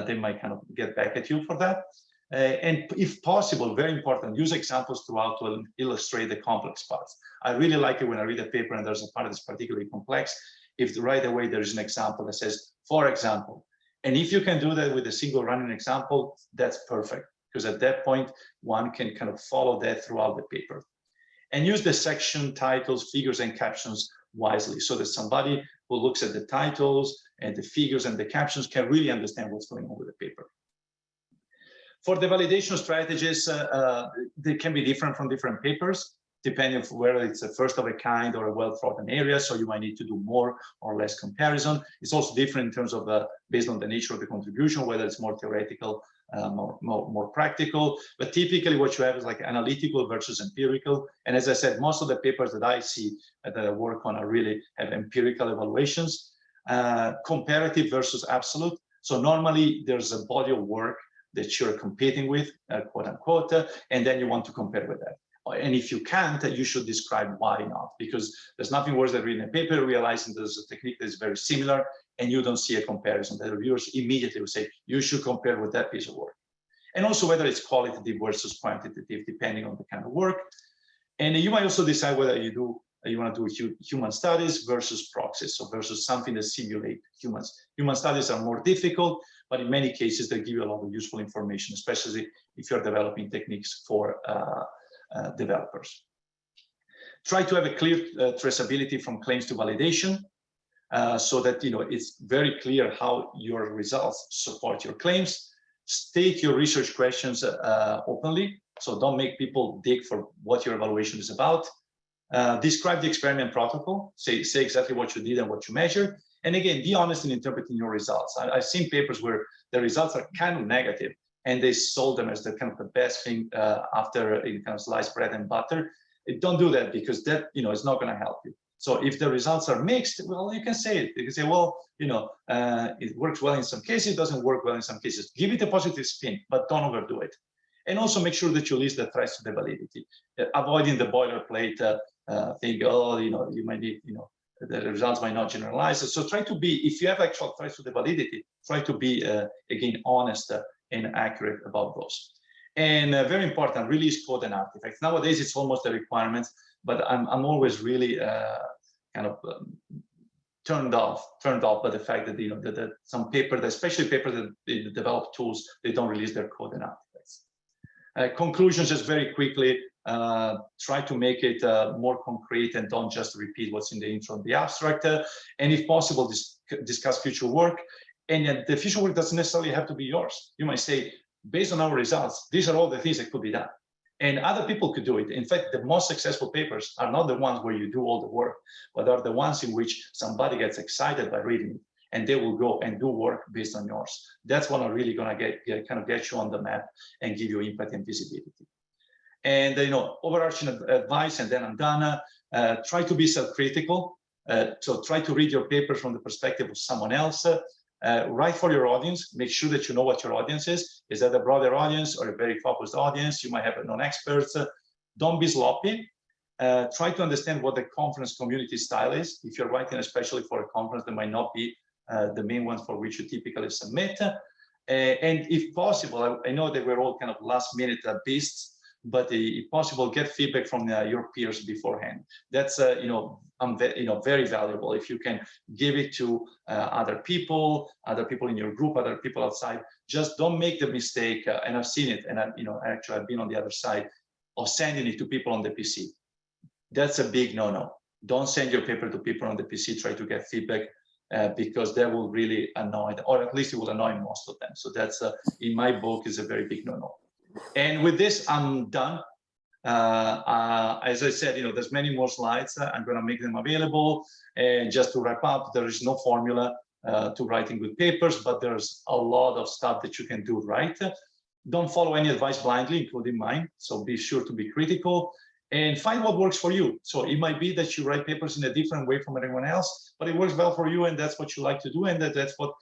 they might kind of get back at you for that. And if possible, very important, use examples throughout to illustrate the complex parts. I really like it when I read a paper and there's a part that's particularly complex, if right away there's an example that says, for example. And if you can do that with a single running example, that's perfect, because at that point, one can kind of follow that throughout the paper. And use the section titles, figures, and captions wisely, so that somebody who looks at the titles and the figures and the captions can really understand what's going on with the paper. For the validation strategies, they can be different from different papers, depending on whether it's a first of a kind or a well-trodden area. So you might need to do more or less comparison. It's also different in terms of based on the nature of the contribution, whether it's more theoretical, more practical. But typically what you have is like analytical versus empirical. And as I said, most of the papers that I see that I work on are really have empirical evaluations, comparative versus absolute. So normally there's a body of work that you're competing with, quote unquote, and then you want to compare with that. And if you can't, you should describe why not, because there's nothing worse than reading a paper, realizing there's a technique that is very similar, and you don't see a comparison. The reviewers immediately will say, you should compare with that piece of work. And also whether it's qualitative versus quantitative, depending on the kind of work. And you might also decide whether you want to do human studies versus proxies, so versus something that simulate humans. Human studies are more difficult, but in many cases, they give you a lot of useful information, especially if you're developing techniques for developers. Try to have a clear traceability from claims to validation, so that it's very clear how your results support your claims. State your research questions openly, so don't make people dig for what your evaluation is about. Describe the experiment protocol, say exactly what you did and what you measured. And again, be honest in interpreting your results. I've seen papers where the results are kind of negative and they sold them as the kind of the best thing after kind of sliced bread and butter. Don't do that, because that is not going to help you. So if the results are mixed, well, you can say it. You can say, well, it works well in some cases, it doesn't work well in some cases. Give it a positive spin, but don't overdo it. And also make sure that you list the threats to the validity, avoiding the boilerplate thing. Oh, you might need, the results might not generalize. So try to be, if you have actual threats to the validity, try to be, again, honest and accurate about those. And very important, release code and artifacts. Nowadays, it's almost a requirement, but I'm always really kind of turned off by the fact that that some papers, especially papers that develop tools, they don't release their code and artifacts. Conclusions, just very quickly. Try to make it more concrete and don't just repeat what's in the intro and the abstract. And if possible, discuss future work. And the future work doesn't necessarily have to be yours. You might say, based on our results, these are all the things that could be done. And other people could do it. In fact, the most successful papers are not the ones where you do all the work, but are the ones in which somebody gets excited by reading it. and they will go and do work based on yours. That's what I'm really gonna get you on the map and give you impact and visibility. And overarching advice, and then I'm done. Try to be self-critical. So try to read your paper from the perspective of someone else. Write for your audience. Make sure that you know what your audience is. Is that a broader audience or a very focused audience? You might have non-experts. Don't be sloppy. Try to understand what the conference community style is. If you're writing especially for a conference, that might not be the main one for which you typically submit. And if possible, I know that we're all kind of last-minute beasts, but if possible, get feedback from your peers beforehand. That's very valuable. If you can give it to other people in your group, other people outside. Just don't make the mistake. And I've seen it, and actually I've been on the other side of sending it to people on the PC. That's a big no-no. Don't send your paper to people on the PC. Try to get feedback because that will really annoy them, or at least it will annoy most of them. So that's, in my book, is a very big no-no. And with this, I'm done. As I said, there's many more slides. I'm going to make them available. And just to wrap up, there is no formula to writing good papers, but there's a lot of stuff that you can do right. Don't follow any advice blindly, including mine. So be sure to be critical and find what works for you. So it might be that you write papers in a different way from everyone else, but it works well for you, and that's what you like to do, and that's what,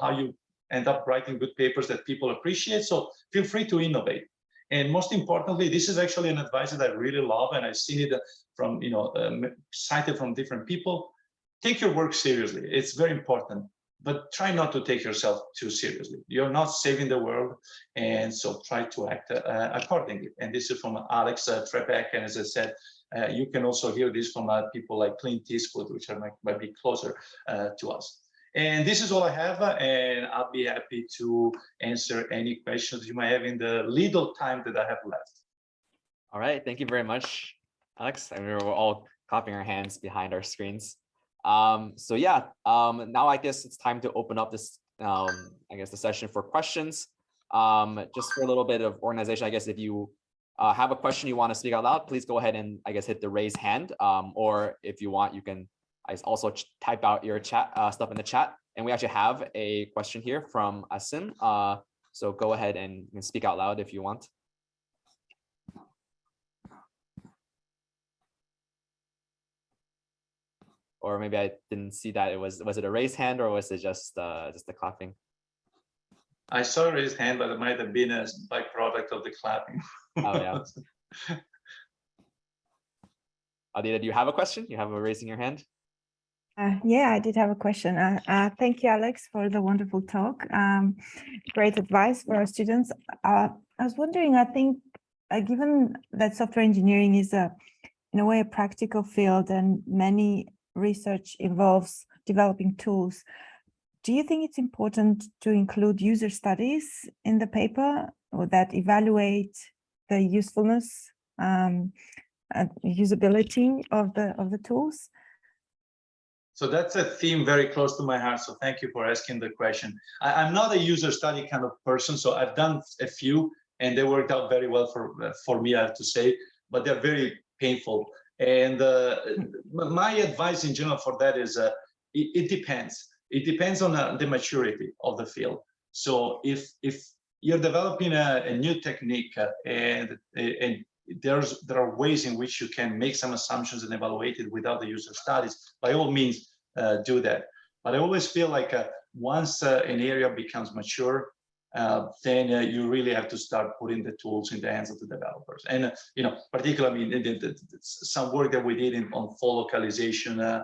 how you end up writing good papers that people appreciate. So feel free to innovate. And most importantly, this is actually an advice that I really love, and I've seen it from, cited from different people. Take your work seriously. It's very important, but try not to take yourself too seriously. You're not saving the world, and so try to act accordingly. And this is from Alex Trebek, and as I said, you can also hear this from people like Clint Eastwood, which might be closer to us. And this is all I have, and I'll be happy to answer any questions you might have in the little time that I have left. All right, thank you very much, Alex. I mean, we're all clapping our hands behind our screens. So yeah, now I guess it's time to open up this, the session for questions. Just for a little bit of organization, I guess if you have a question you want to speak out loud, please go ahead and hit the raise hand, or if you want, you can also type out your chat stuff in the chat. And we actually have a question here from Asim. So go ahead and speak out loud if you want. Or maybe I didn't see that. Was it a raised hand, or was it just the clapping? I saw a raised hand, but it might have been a byproduct of the clapping. Oh yeah. Adida, do you have a question? You have a raising your hand? Yeah, I did have a question. Thank you, Alex, for the wonderful talk. Great advice for our students. I was wondering, I think, given that software engineering is in a way a practical field, and many research involves developing tools, do you think it's important to include user studies in the paper, or that evaluate the usefulness and usability of the tools? So that's a theme very close to my heart. So thank you for asking the question. I'm not a user study kind of person, so I've done a few, and they worked out very well for me, I have to say, but they're very painful. And my advice in general for that is it depends. It depends on the maturity of the field. So if you're developing a new technique and there are ways in which you can make some assumptions and evaluate it without the user studies, by all means do that. But I always feel like once an area becomes mature, then you really have to start putting the tools in the hands of the developers. And particularly, some work that we did on full localization that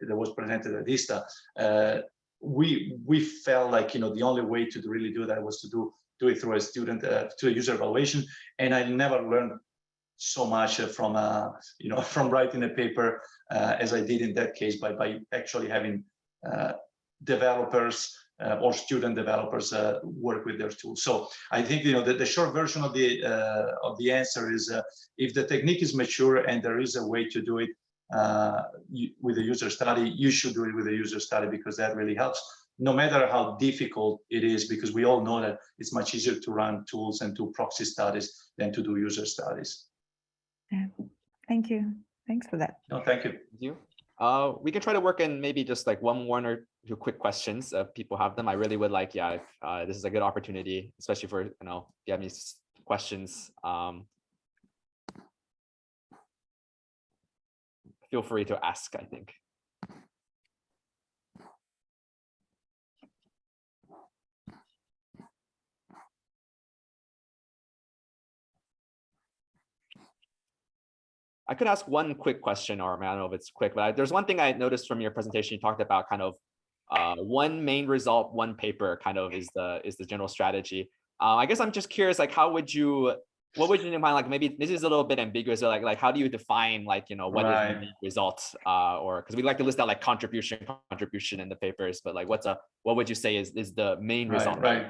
was presented at ISSTA, we felt like the only way to really do that was to do it through a user evaluation. And I never learned so much from from writing a paper as I did in that case by actually having developers or student developers work with their tools. So I think the short version of the answer is if the technique is mature and there is a way to do it with a user study, you should do it with a user study, because that really helps, no matter how difficult it is, because we all know that it's much easier to run tools and do proxy studies than to do user studies. Yeah. Thank you. Thanks for that. No, thank you. Thank you. We can try to work in maybe just like one or two quick questions if people have them. I really would like, yeah, if, this is a good opportunity, especially for, if you have any questions, feel free to ask, I think. I could ask one quick question, or I don't know if it's quick, but there's one thing I noticed from your presentation. You talked about kind of one main result, one paper kind of is the general strategy. I guess I'm just curious, like, what would you define? Like, maybe this is a little bit ambiguous. Or like how do you define, like, what is the main result? Or because we like to list out like contribution in the papers, but like what would you say is the main result? Right.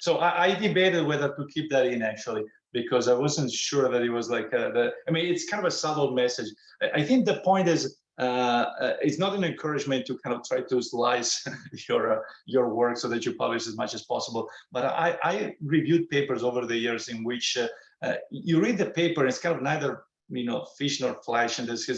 So I debated whether to keep that in, actually, because I wasn't sure that it was like I mean, it's kind of a subtle message. I think the point is it's not an encouragement to kind of try to slice your work so that you publish as much as possible. But I reviewed papers over the years in which you read the paper, and it's kind of neither fish nor flesh, and there's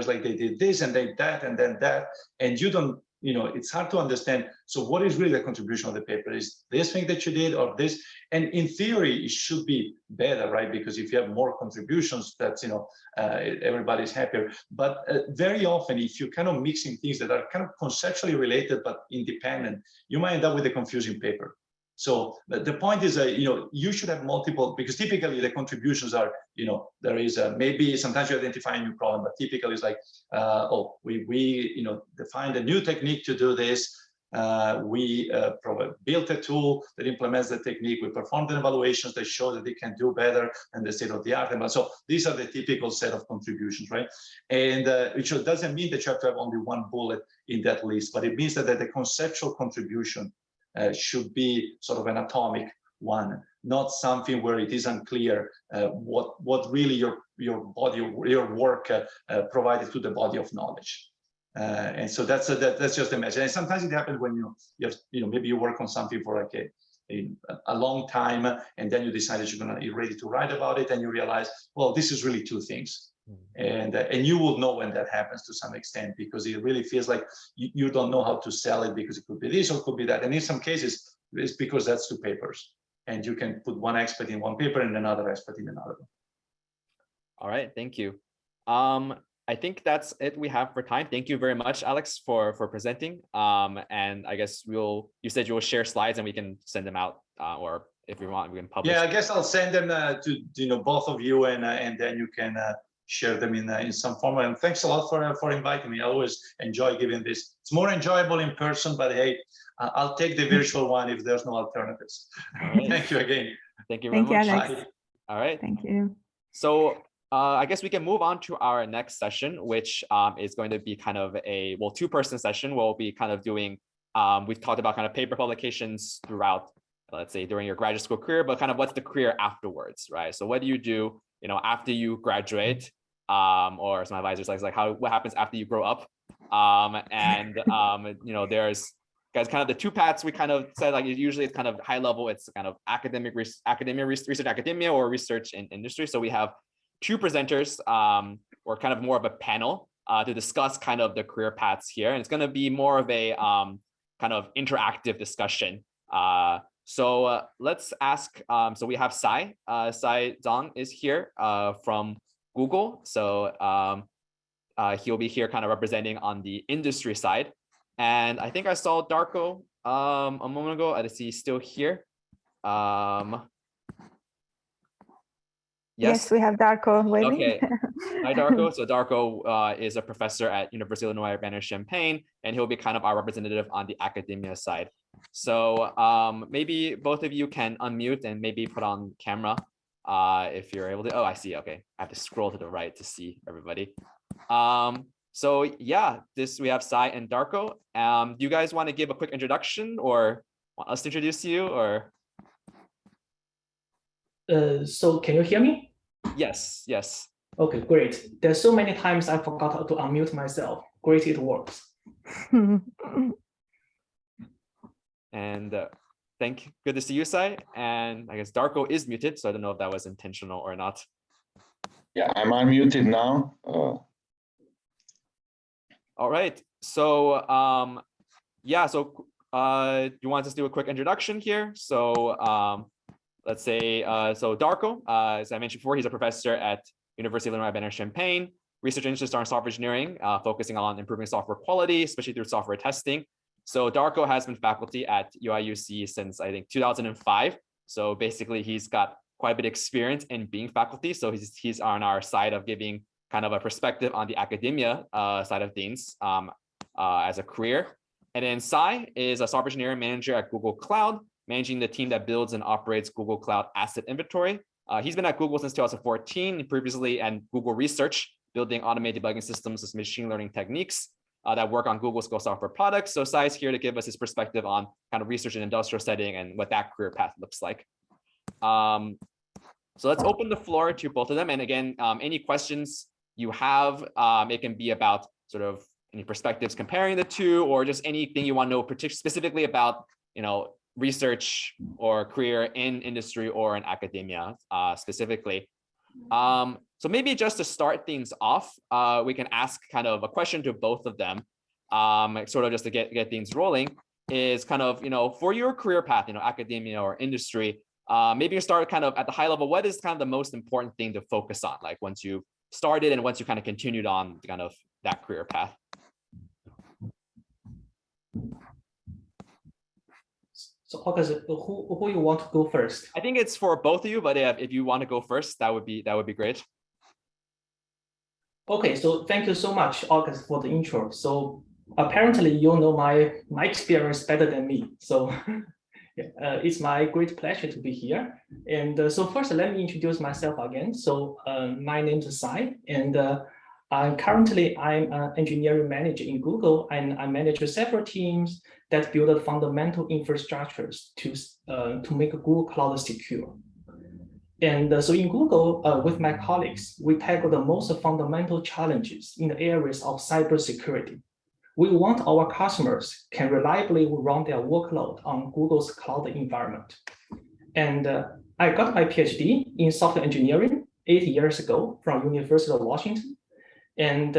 like they did this and they that and then that, and you don't. It's hard to understand. So what is really the contribution of the paper? Is this thing that you did or this? And in theory, it should be better, right? Because if you have more contributions, that's, everybody's happier. But very often, if you're kind of mixing things that are kind of conceptually related but independent, you might end up with a confusing paper. So the point is, you should have multiple, because typically the contributions are, there is maybe sometimes you identify a new problem, but typically it's like, we defined a new technique to do this. We built a tool that implements the technique. We performed evaluations that show that they can do better than the state of the art. And so these are the typical set of contributions, right? And which doesn't mean that you have to have only one bullet in that list, but it means that the conceptual contribution should be sort of an atomic one, not something where it is unclear what really your work provided to the body of knowledge. And so that's just a message. And sometimes it happens when maybe you work on something for like a long time, and then you decide that you're ready to write about it, and you realize, well, this is really two things. And you will know when that happens to some extent, because it really feels like you don't know how to sell it, because it could be this or it could be that. And in some cases, it's because that's two papers, and you can put one expert in one paper and another expert in another one. All right, thank you. I think that's it we have for time. Thank you very much, Alex, for presenting. And I guess you said you will share slides and we can send them out, or if you want, we can publish. Yeah, I guess I'll send them to both of you, and then you can share them in some format. And thanks a lot for inviting me. I always enjoy giving this. It's more enjoyable in person, but hey, I'll take the virtual one if there's no alternatives. Right. Thank you again. Thank you very much. Alex. Bye. All right. Thank you. So I guess we can move on to our next session, which is going to be kind of a two-person session. We'll be kind of doing, we've talked about kind of paper publications throughout, let's say, during your graduate school career, but kind of what's the career afterwards, right? So what do you do, after you graduate, or some advisors like what happens after you grow up, there's guys kind of the two paths we kind of said, like usually it's kind of high level, it's kind of research academia or research in industry. So we have two presenters, or kind of more of a panel to discuss kind of the career paths here, and it's going to be more of a kind of interactive discussion. So let's ask. So we have Sai Zhang is here from Google. So he'll be here kind of representing on the industry side. And I think I saw Darko a moment ago. I see he's still here. Yes, we have Darko waiting. Okay. Hi, Darko. So Darko is a professor at University of Illinois Urbana-Champaign, and he'll be kind of our representative on the academia side. So maybe both of you can unmute and maybe put on camera if you're able to. Oh, I see. Okay. I have to scroll to the right to see everybody. So yeah, we have Sai and Darko. Do you guys want to give a quick introduction, or want us to introduce you, or? So can you hear me? Yes. Okay, great. There's so many times I forgot to unmute myself. Great, it works. And good to see you, Sai. And I guess Darko is muted, so I don't know if that was intentional or not. Yeah, I'm unmuted now. All right. So yeah, so you want us to do a quick introduction here? So let's say so Darko, as I mentioned before, he's a professor at University of Illinois Urbana-Champaign. Research interests are in software engineering, focusing on improving software quality, especially through software testing. So Darko has been faculty at UIUC since I think 2005. So basically, he's got quite a bit of experience in being faculty. So he's on our side of giving kind of a perspective on the academia side of things as a career. And then Sai is a software engineering manager at Google Cloud, managing the team that builds and operates Google Cloud Asset Inventory. He's been at Google since 2014, previously at Google Research, building automated debugging systems with machine learning techniques that work on Google's Go software products. So Sai is here to give us his perspective on kind of research in industrial setting and what that career path looks like. So let's open the floor to both of them. And again, any questions you have, it can be about sort of any perspectives comparing the two, or just anything you want to know specifically about, research or career in industry or in academia specifically. So maybe just to start things off, we can ask kind of a question to both of them, sort of just to get things rolling, is kind of, for your career path, academia or industry, maybe you start kind of at the high level. What is kind of the most important thing to focus on, like once you started and once you kind of continued on kind of that career path? So August, who you want to go first? I think it's for both of you, but if you want to go first, that would be great. Okay, so thank you so much, August, for the intro. So apparently you know my experience better than me. So it's my great pleasure to be here. And so first, let me introduce myself again. So my name is Sai, and I'm an engineering manager in Google, and I manage several teams that build fundamental infrastructures to make Google Cloud secure. And so in Google, with my colleagues, we tackle the most fundamental challenges in the areas of cybersecurity. We want our customers can reliably run their workload on Google's cloud environment. And I got my PhD in software engineering 8 years ago from University of Washington. And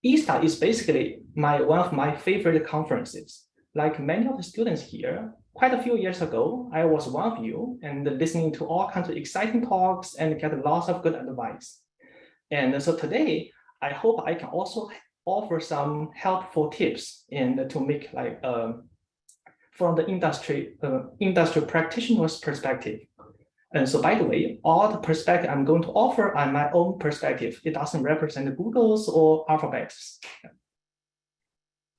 ISSTA is basically one of my favorite conferences. Like many of the students here, quite a few years ago, I was one of you and listening to all kinds of exciting talks and get lots of good advice. And so today, I hope I can also offer some helpful tips and to make like from the industry practitioner's perspective. And so, by the way, all the perspective I'm going to offer are my own perspective. It doesn't represent Google's or Alphabet's.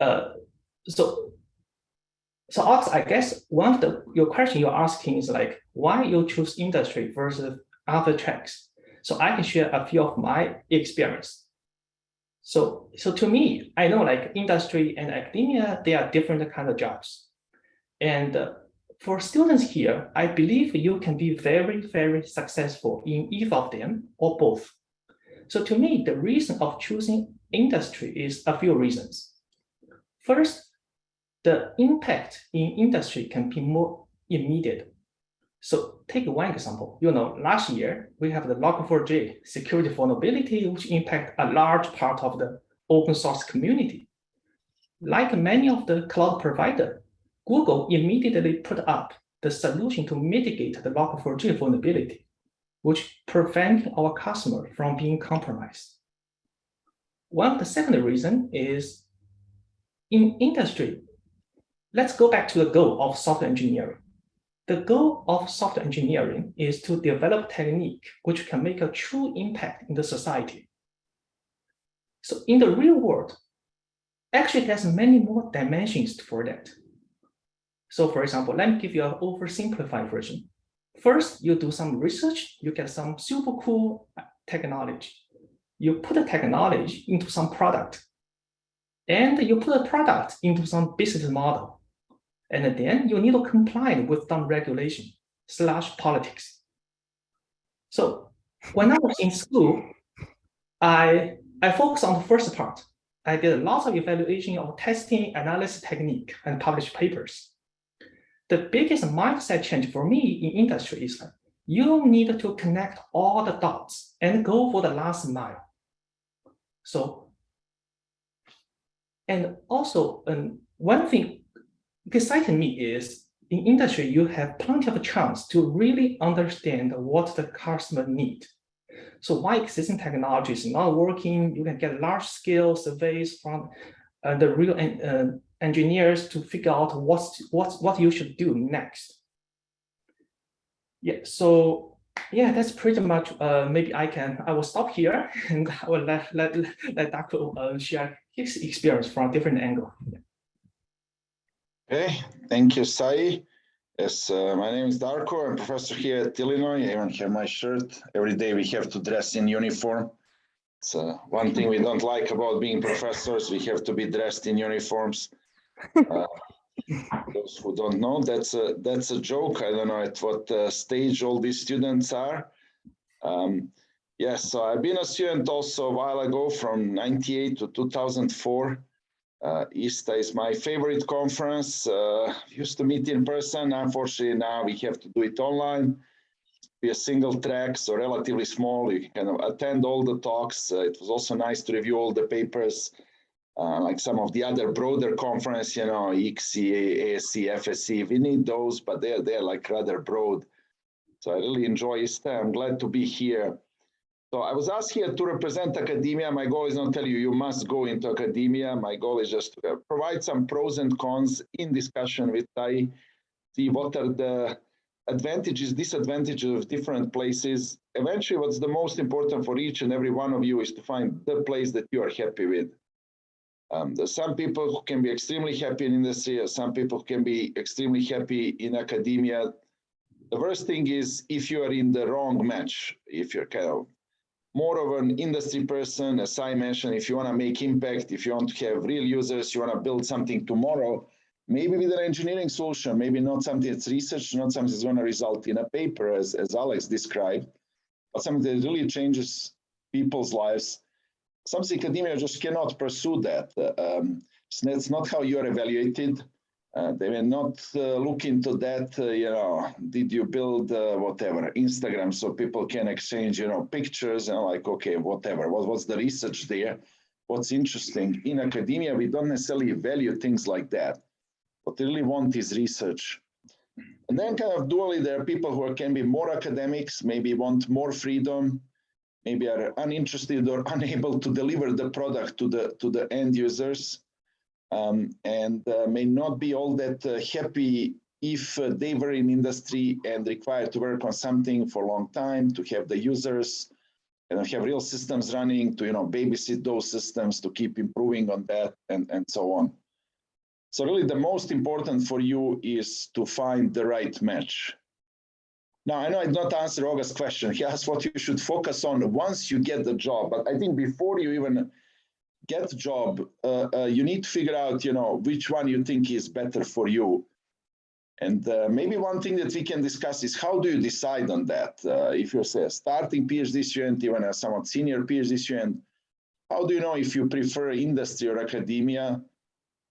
So Ox, I guess one of your question you're asking is like, why you choose industry versus other tracks? So I can share a few of my experience. So to me, I know like industry and academia, they are different kind of jobs. And for students here, I believe you can be very, very successful in either of them or both. So to me, the reason of choosing industry is a few reasons. First, the impact in industry can be more immediate. So take one example, last year, we have the Log4j security vulnerability, which impact a large part of the open source community. Like many of the cloud providers, Google immediately put up the solution to mitigate the Log4j vulnerability, which prevent our customer from being compromised. One of the second reason is in industry, let's go back to the goal of software engineering. The goal of software engineering is to develop technique which can make a true impact in the society. So in the real world, actually there's many more dimensions for that. So for example, let me give you an oversimplified version. First, you do some research, you get some super cool technology. You put the technology into some product, and you put a product into some business model. And then you need to comply with some regulation / politics. So when I was in school, I focused on the first part. I did lots of evaluation of testing, analysis technique, and published papers. The biggest mindset change for me in industry is that you need to connect all the dots and go for the last mile. So And also, one thing exciting me is in industry, you have plenty of chance to really understand what the customer need. So why existing technology is not working, you can get large scale surveys from the real engineers to figure out what you should do next. Yeah, so yeah, that's pretty much, maybe I will stop here and I will let Dr. Share his experience from a different angle. Okay, thank you, Sai. Yes, my name is Darko. I'm professor here at Illinois. I even have my shirt. Every day we have to dress in uniform. It's one thing we don't like about being professors. We have to be dressed in uniforms. Those who don't know, that's a joke. I don't know at what stage all these students are. Yes, so I've been a student also a while ago from 98 to 2004. ISSTA is my favorite conference. Used to meet in person. Unfortunately, now we have to do it online. Be a single track, so relatively small. You can kind of attend all the talks. It was also nice to review all the papers, like some of the other broader conference, you know, ICSE, ASC, FSC. We need those, but they're like rather broad. So I really enjoy ISSTA. I'm glad to be here. So I was asked here to represent academia. My goal is not to tell you, you must go into academia. My goal is just to provide some pros and cons in discussion with Tai, see what are the advantages, disadvantages of different places. Eventually, what's the most important for each and every one of you is to find the place that you are happy with. There's some people who can be extremely happy in industry, some people who can be extremely happy in academia. The worst thing is if you are in the wrong match, if you're kind of more of an industry person, as I mentioned, if you want to make impact, if you want to have real users, you want to build something tomorrow, maybe with an engineering solution, maybe not something that's research, not something that's going to result in a paper, as Alex described, but something that really changes people's lives. Some academia just cannot pursue that. It's not how you are evaluated. They may not look into that, you know, did you build whatever, Instagram, so people can exchange, you know, pictures and like, okay, whatever, what's the research there? What's interesting? In academia, we don't necessarily value things like that. What they really want is research. And then kind of dually, there are people who can be more academics, maybe want more freedom, maybe are uninterested or unable to deliver the product to the end users. And may not be all that happy if they were in industry and required to work on something for a long time, to have the users and have real systems running, to, you know, babysit those systems, to keep improving on that, and so on. So really the most important for you is to find the right match. Now, I know I did not answer August's question. He asked what you should focus on once you get the job, but I think before you even get the job, you need to figure out, you know, which one you think is better for you. And maybe one thing that we can discuss is how do you decide on that? If you're, say, a starting PhD student, even a somewhat senior PhD student, how do you know if you prefer industry or academia?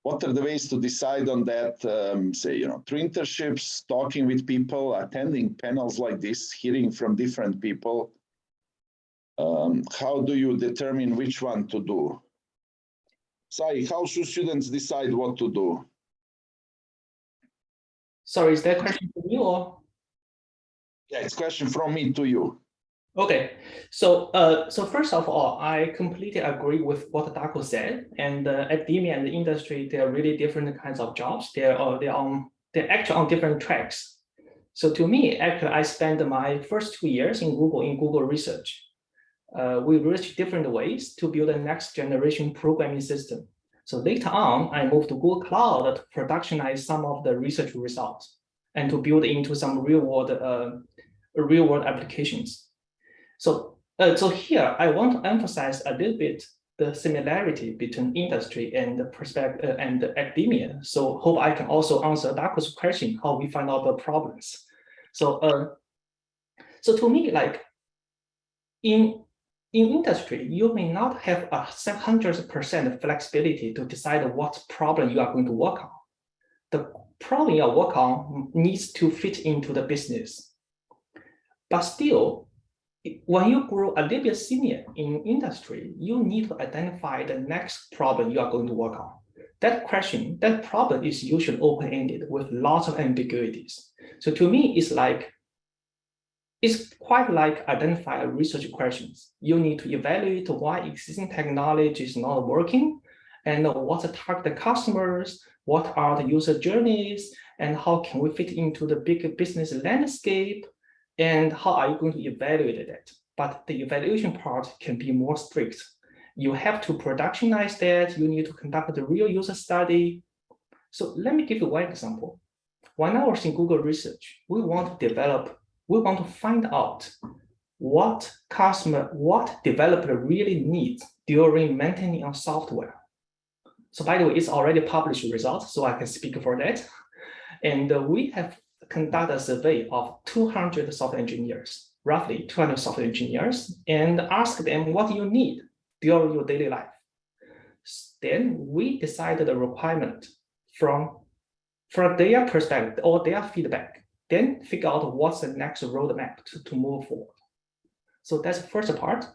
What are the ways to decide on that? Say, you know, through internships, talking with people, attending panels like this, hearing from different people. How do you determine which one to do? Sai, how should students decide what to do? Sorry, is that a question for you or? Yeah, it's a question from me to you. Okay, so first of all, I completely agree with what Darko said. And academia and the industry, they are really different kinds of jobs. They're actually on different tracks. So to me, actually, I spent my first 2 years in Google research. We researched different ways to build a next generation programming system. So later on, I moved to Google Cloud to productionize some of the research results and to build into some real world applications. So here I want to emphasize a little bit the similarity between industry and the perspective and the academia. So hope I can also answer Darko's question, how we find out the problems. So to me, like in industry, you may not have 100% flexibility to decide what problem you are going to work on. The problem you work on needs to fit into the business. But still, when you grow a little bit senior in industry, you need to identify the next problem you are going to work on. That question, that problem is usually open-ended with lots of ambiguities. So to me, it's quite like identify research questions. You need to evaluate why existing technology is not working, and what's the target customers, what are the user journeys, and how can we fit into the big business landscape, and how are you going to evaluate that? But the evaluation part can be more strict. You have to productionize that. You need to conduct the real user study. So let me give you one example. When I was in Google Research, we want to find out what developer really needs during maintaining a software. So by the way, it's already published results, so I can speak for that. And we have conducted a survey of 200 software engineers, roughly 200 software engineers, and asked them what you need during your daily life. Then we decided the requirement from their perspective or their feedback, then figure out what's the next roadmap to move forward. So that's the first part.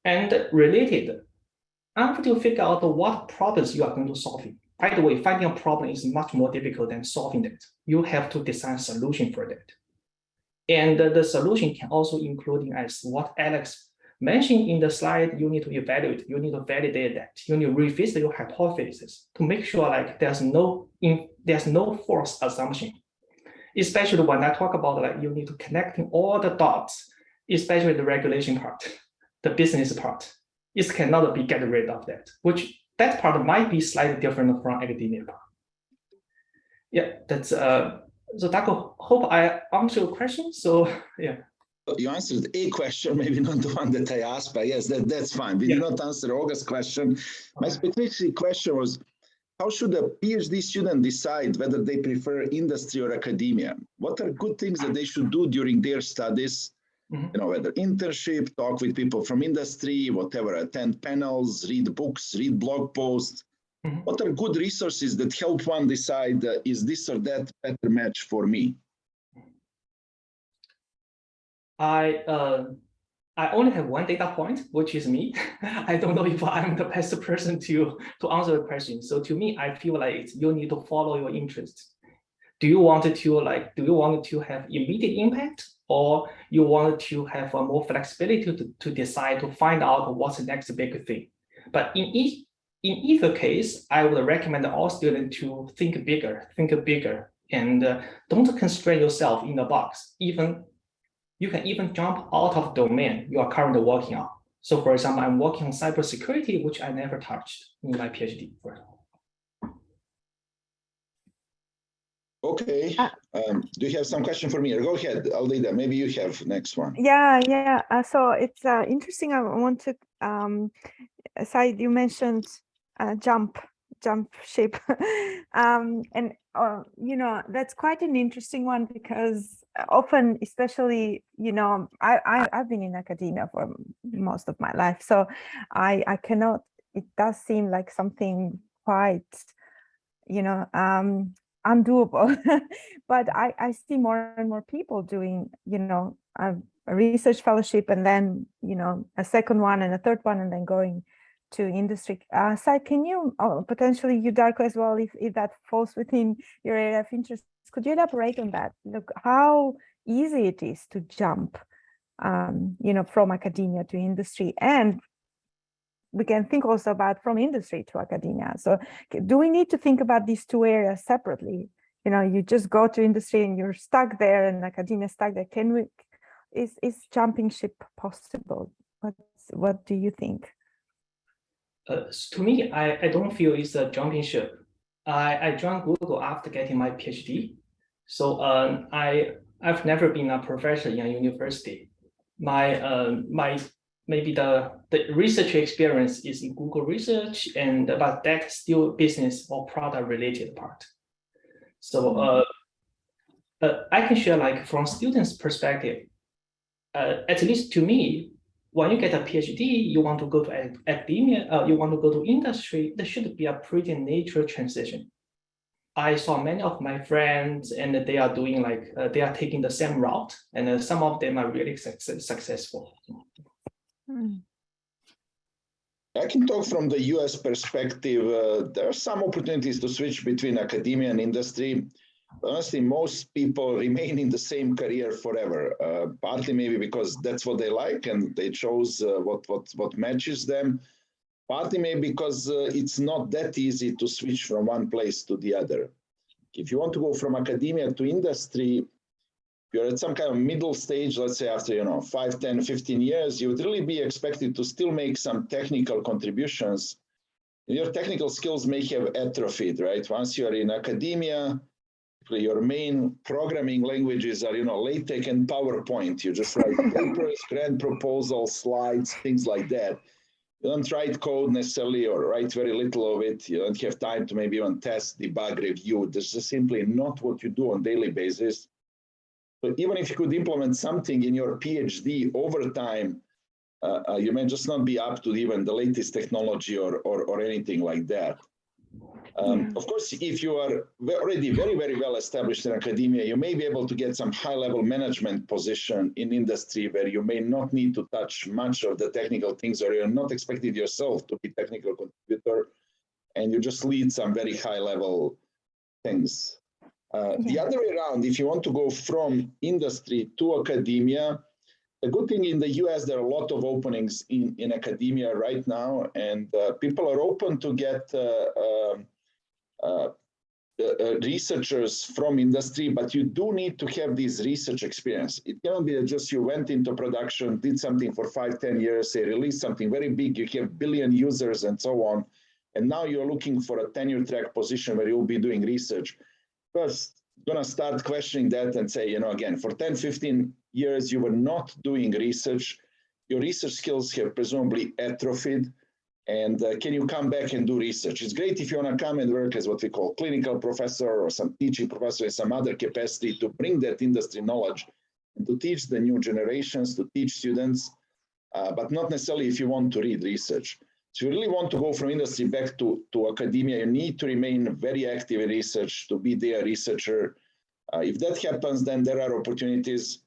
And related, after you figure out what problems you are going to solve. By the way, finding a problem is much more difficult than solving that. You have to design a solution for that. And the solution can also include, as what Alex mentioned in the slide, you need to evaluate, you need to validate that, you need to revisit your hypothesis to make sure like there's no false assumption. Especially when I talk about like you need to connecting all the dots, especially the regulation part, the business part. It cannot be get rid of that, which that part might be slightly different from academia part. Yeah, that's so Taco, hope I answered your question. So yeah. You answered a question, maybe not the one that I asked, but yes, that's fine. We did not answer August's question. My specific question was, how should a PhD student decide whether they prefer industry or academia? What are good things that they should do during their studies? You know, whether internship, talk with people from industry, whatever, attend panels, read books, read blog posts. What are good resources that help one decide, is this or that better match for me? I only have one data point, which is me. I don't know if I'm the best person to answer the question. So to me, I feel like you need to follow your interest. Do you want to have immediate impact, or you want to have more flexibility to decide to find out what's the next big thing? But in either case, I would recommend all students to think bigger, and don't constrain yourself in the box. You can even jump out of domain you are currently working on. So for example, I'm working on cybersecurity, which I never touched in my PhD. Okay. Do you have some question for me? Go ahead, Alida. Maybe you have next one. Yeah. So it's interesting. I want to, Said, you mentioned jump ship. And, you know, that's quite an interesting one because often, especially, you know, I've been in academia for most of my life. So I cannot, it does seem like something quite, you know, undoable. But I see more and more people doing, you know, a research fellowship and then, you know, a second one and a third one and then going to industry. Sai, can you, potentially you, Darko, as well, if that falls within your area of interest, could you elaborate on that? Look, how easy it is to jump, you know, from academia to industry, and we can think also about from industry to academia. So do we need to think about these two areas separately? You know, you just go to industry and you're stuck there and academia stuck there. Can we, is jumping ship possible? What do you think? To me, I don't feel it's a jumping ship. I joined Google after getting my PhD. So I've never been a professor in a university. Maybe the research experience is in Google Research, but that's still business or product related part. So I can share, like, from students' perspective, at least to me, when you get a PhD, you want to go to academia, you want to go to industry, there should be a pretty natural transition. I saw many of my friends, and they are doing like they are taking the same route, and some of them are really successful. I can talk from the US perspective. There are some opportunities to switch between academia and industry. Honestly, most people remain in the same career forever, partly maybe because that's what they like and they chose what matches them. Partly maybe because it's not that easy to switch from one place to the other. If you want to go from academia to industry, if you're at some kind of middle stage, let's say after 5, 10, 15 years, you would really be expected to still make some technical contributions. Your technical skills may have atrophied, right? Once you're in academia, your main programming languages are LaTeX and PowerPoint. You just write papers, grant proposals, slides, things like that. You don't write code necessarily or write very little of it. You don't have time to maybe even test, debug, review. This is simply not what you do on a daily basis. But even if you could implement something in your PhD over time, you may just not be up to even the latest technology or anything like that. Of course, if you are already very, very well established in academia, you may be able to get some high-level management position in industry where you may not need to touch much of the technical things, or you're not expected yourself to be technical contributor, and you just lead some very high-level things. The other way around, if you want to go from industry to academia, the good thing in the US, there are a lot of openings in academia right now, and people are open to get researchers from industry, but you do need to have this research experience. It cannot be just you went into production, did something for 5, 10 years, say released something very big, you have billion users and so on, and now you're looking for a tenure track position where you'll be doing research. First, gonna start questioning that and say, again, for 10, 15 years, you were not doing research. Your research skills have presumably atrophied. And can you come back and do research? It's great if you want to come and work as what we call clinical professor or some teaching professor in some other capacity to bring that industry knowledge and to teach the new generations, to teach students, but not necessarily if you want to read research. So you really want to go from industry back to academia, you need to remain very active in research, to be there a researcher. If that happens, then there are opportunities.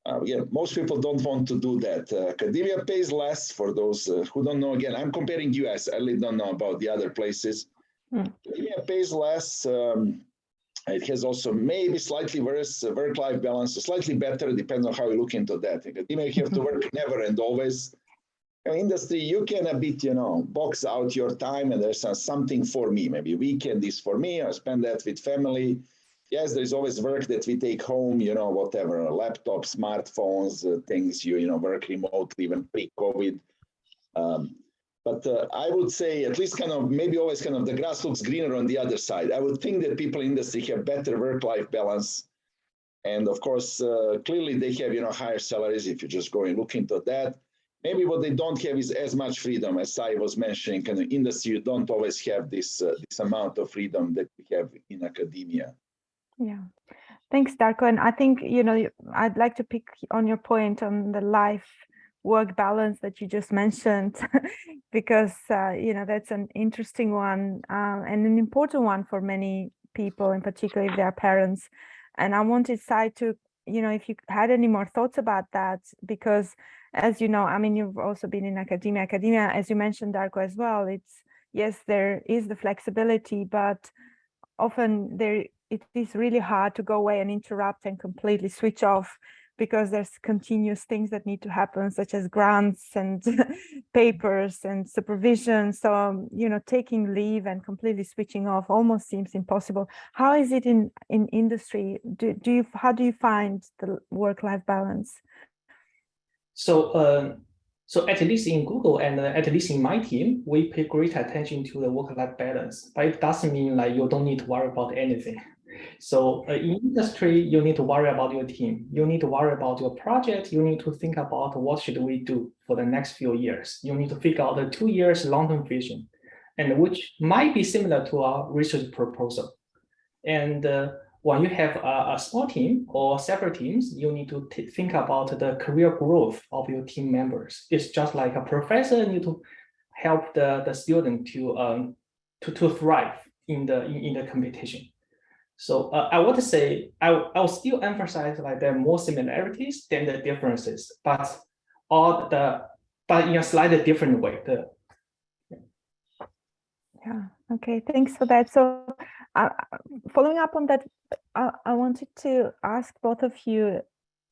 Again, most people don't want to do that. Academia pays less for those who don't know. Again, I'm comparing US. I really don't know about the other places. Academia pays less. It has also maybe slightly worse work-life balance, slightly better, depends on how you look into that. Academia, you have to work never and always. Industry, you can a bit, box out your time, and there's something for me. Maybe weekend is for me. I spend that with family. Yes, there's always work that we take home, whatever, laptops, smartphones, things you work remotely, even pre-COVID. But I would say at least maybe always the grass looks greener on the other side. I would think that people in industry have better work-life balance. And of course, clearly they have, higher salaries if you just go and look into that. Maybe what they don't have is as much freedom as I was mentioning. In industry, you don't always have this amount of freedom that we have in academia. Yeah, thanks, Darko. And I think, I'd like to pick on your point on the life-work balance that you just mentioned, because, that's an interesting one and an important one for many people, in particular if they are parents. And I wanted Sai to, if you had any more thoughts about that, because as you know, you've also been in academia. Academia, as you mentioned, Darko, as well, yes, there is the flexibility, but often it is really hard to go away and interrupt and completely switch off, because there's continuous things that need to happen, such as grants and papers and supervision. So, taking leave and completely switching off almost seems impossible. How is it in industry? How do you find the work-life balance? So at least in Google and at least in my team, we pay great attention to the work-life balance, but it doesn't mean like you don't need to worry about anything. So in industry, you need to worry about your team. You need to worry about your project. You need to think about what should we do for the next few years. You need to figure out the 2 years long-term vision, and which might be similar to our research proposal. And when you have a small team or several teams, you need to think about the career growth of your team members. It's just like a professor need to help the student to thrive in the competition. So I would say I will still emphasize like there are more similarities than the differences, but in a slightly different way. Yeah. Okay. Thanks for that. So, following up on that, I wanted to ask both of you,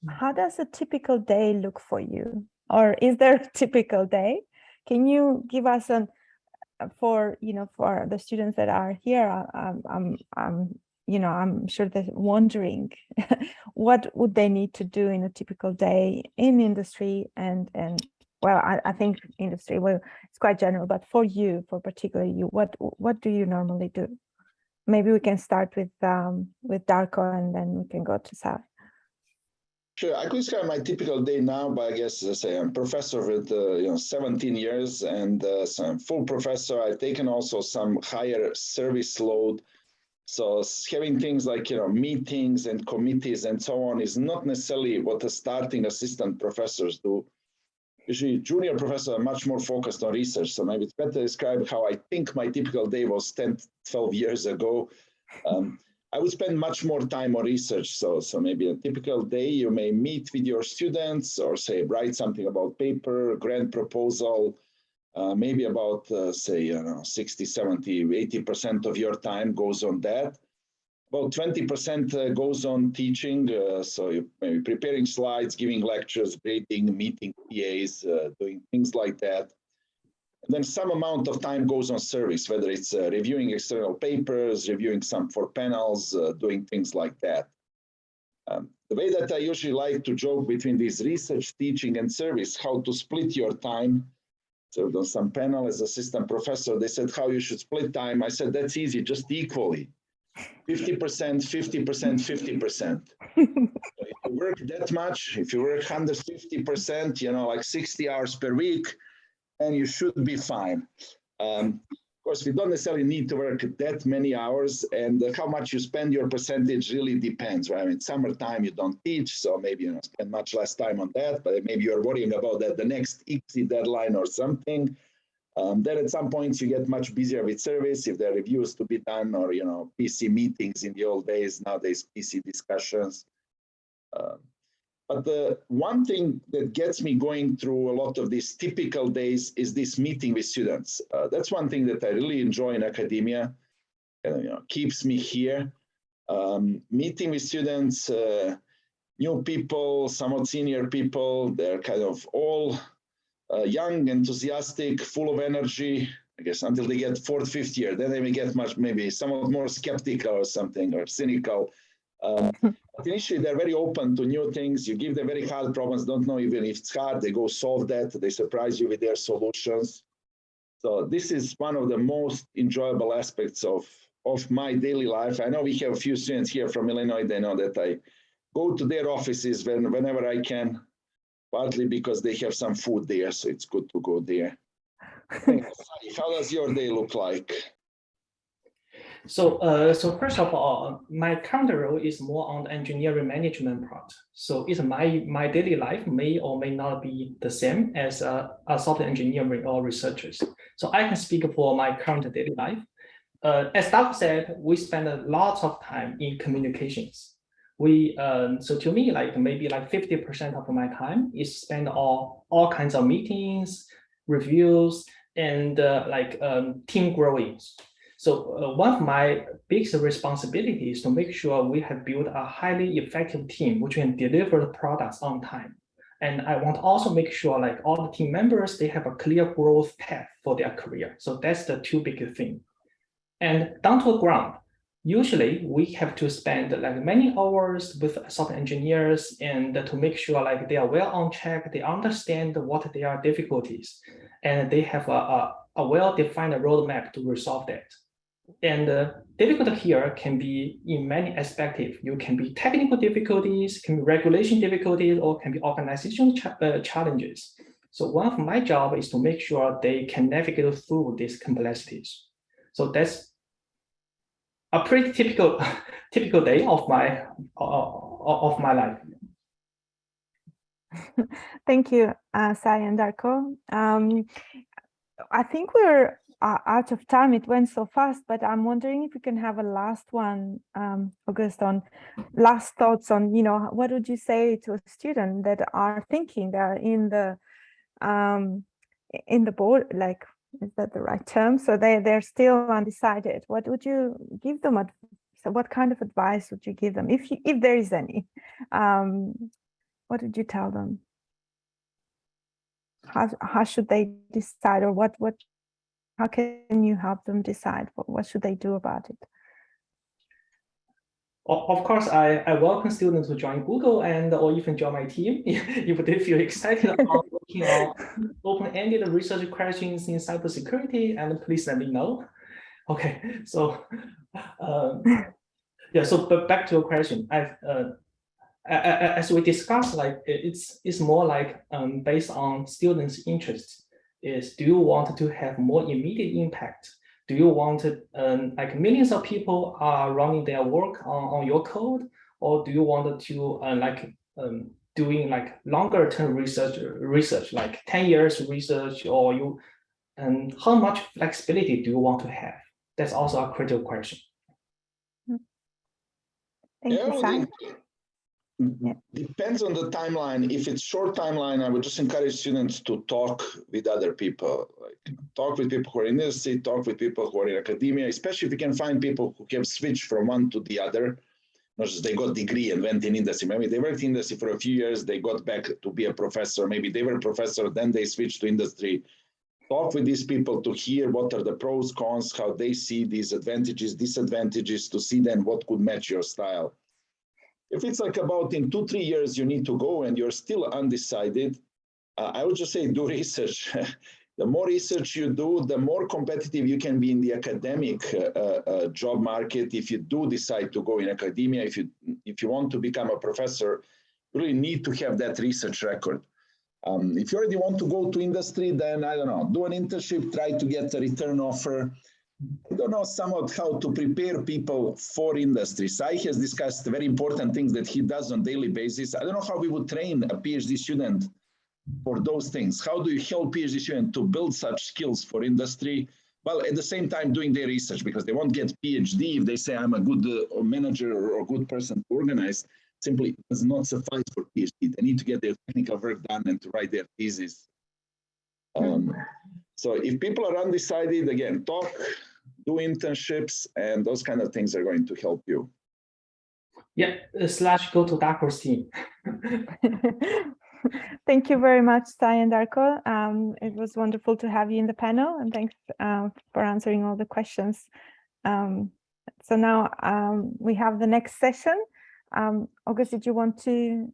how does a typical day look for you, or is there a typical day? Can you give us for the students that are here? I'm sure they're wondering what would they need to do in a typical day in industry and well, I think industry, well, it's quite general, but for you, for particularly you, what do you normally do? Maybe we can start with Darko, and then we can go to Sal. Sure, I could describe my typical day now, but I guess as I say, I'm professor with 17 years and some full professor. I've taken also some higher service load. So having things like meetings and committees and so on is not necessarily what the starting assistant professors do. Usually junior professors are much more focused on research. So maybe it's better to describe how I think my typical day was 10, 12 years ago. I would spend much more time on research. So maybe a typical day, you may meet with your students or say, write something about paper, grant proposal, maybe about, say, 60, 70, 80% of your time goes on that. About 20% goes on teaching. So you maybe preparing slides, giving lectures, grading, meeting PAs, doing things like that. And then some amount of time goes on service, whether it's reviewing external papers, reviewing some for panels, doing things like that. The way that I usually like to joke between this research, teaching, and service, how to split your time. So on some panel as assistant professor, they said how you should split time. I said, that's easy, just equally. 50%, 50%, 50%. If you work that much, if you work 150%, like 60 hours per week, and you should be fine. Of course, we don't necessarily need to work that many hours, and how much you spend your percentage really depends, right? I mean, summertime you don't teach, so maybe you spend much less time on that, but maybe you're worrying about that the next ISSTA deadline or something. Then at some points you get much busier with service if there are reviews to be done or PC meetings in the old days, nowadays PC discussions. But the one thing that gets me going through a lot of these typical days is this meeting with students. That's one thing that I really enjoy in academia, keeps me here. Meeting with students, new people, somewhat senior people, they're kind of all young, enthusiastic, full of energy, I guess, until they get fourth, fifth year. Then they may get maybe somewhat more skeptical or something, or cynical. But initially, they're very open to new things. You give them very hard problems, don't know even if it's hard. They go solve that. They surprise you with their solutions. So this is one of the most enjoyable aspects of my daily life. I know we have a few students here from Illinois. They know that I go to their offices whenever I can, partly because they have some food there, so it's good to go there. How does your day look like? So first of all, my current role is more on the engineering management part. So it's my daily life may or may not be the same as a software engineering or researchers. So I can speak for my current daily life. As Doug said, we spend a lot of time in communications. So to me, maybe 50% of my time is spent on all kinds of meetings, reviews, and team growing. So one of my biggest responsibilities is to make sure we have built a highly effective team which can deliver the products on time. And I want to also make sure all the team members, they have a clear growth path for their career. So that's the two big things. And down to the ground, usually we have to spend many hours with software engineers and to make sure they are well on track, they understand what their difficulties, and they have a well-defined roadmap to resolve that. And difficulty here can be in many aspects. You can be technical difficulties, can be regulation difficulties, or can be organizational challenges. So one of my job is to make sure they can navigate through these complexities. So that's a pretty typical day of my life. Thank you, Sai and Darko. I think we're out of time. It went so fast, but I'm wondering if we can have a last one, August, on last thoughts on, what would you say to a student that are thinking they're in the board, like, is that the right term? So they're still undecided. What would you give them? So what kind of advice would you give them, if there is any? What would you tell them? How should they decide, or how can you help them decide? What should they do about it? Of course, I welcome students to join Google or even join my team if they feel excited about working on open-ended research questions in cybersecurity, and please let me know. Okay, so yeah, so but back to your question, as we discussed, like it's more like based on students' interests. Do you want to have more immediate impact? Do you want to, like millions of people are running their work on your code, or do you want to doing like longer term research like 10 years research, or and how much flexibility do you want to have? That's also a critical question. Thank you, Sai. Depends on the timeline. If it's short timeline, I would just encourage students to talk with other people, like talk with people who are in industry, talk with people who are in academia, especially if you can find people who can switch from one to the other. Not just they got a degree and went in industry. Maybe they worked in industry for a few years, they got back to be a professor. Maybe they were a professor, then they switched to industry. Talk with these people to hear what are the pros, cons, how they see these advantages, disadvantages, to see then what could match your style. If it's like about in 2-3 years you need to go and you're still undecided, I would just say do research. The more research you do, the more competitive you can be in the academic job market. If you do decide to go in academia, if you want to become a professor, you really need to have that research record. If you already want to go to industry, then I don't know, do an internship, try to get a return offer. I don't know somewhat how to prepare people for industry. Sai has discussed very important things that he does on a daily basis. I don't know how we would train a PhD student for those things. How do you help PhD students to build such skills for industry? Well, at the same time doing their research, because they won't get PhD if they say I'm a good manager or a good person to organize. Simply does not suffice for PhD. They need to get their technical work done and to write their thesis. So if people are undecided, again, talk, do internships, and those kind of things are going to help you. Yeah, / go to Darko's team. Thank you very much, Sai and Darko. It was wonderful to have you in the panel, and thanks for answering all the questions. So now we have the next session. August, did you want to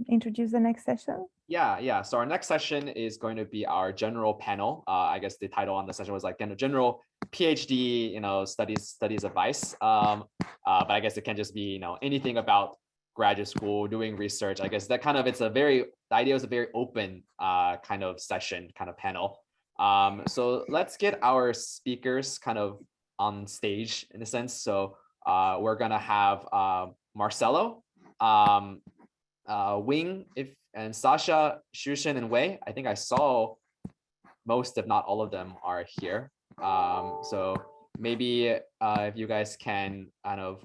introduce the next session? Yeah. So our next session is going to be our general panel. I guess the title on the session was like general PhD, studies advice. But I guess it can just be, anything about graduate school, doing research. I guess that kind of, the idea is a very open kind of session, kind of panel. So let's get our speakers kind of on stage in a sense. So we're gonna have Marcelo, Wing, and Sasha, Shushin, and Wei. I think I saw most, if not all of them, are here. So maybe if you guys can kind of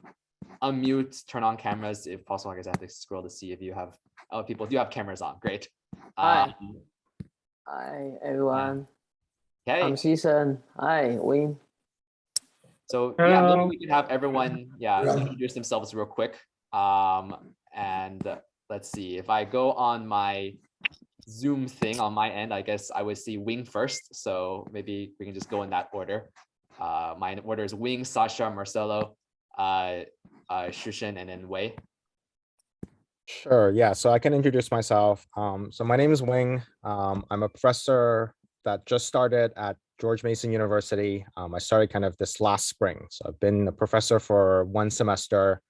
unmute, turn on cameras if possible. I guess I have to scroll to see if you have people do have cameras on. Great. Hi everyone. Okay. I'm Season. Hi, Win. So yeah, maybe we can have everyone introduce themselves real quick. And let's see, if I go on my Zoom thing on my end, I guess I would see Wing first. So maybe we can just go in that order. My order is Wing, Sasha, Marcelo, Shushin, and then Wei. Sure, yeah, so I can introduce myself. So my name is Wing. I'm a professor that just started at George Mason University. I started kind of this last spring. So I've been a professor for 1 semester.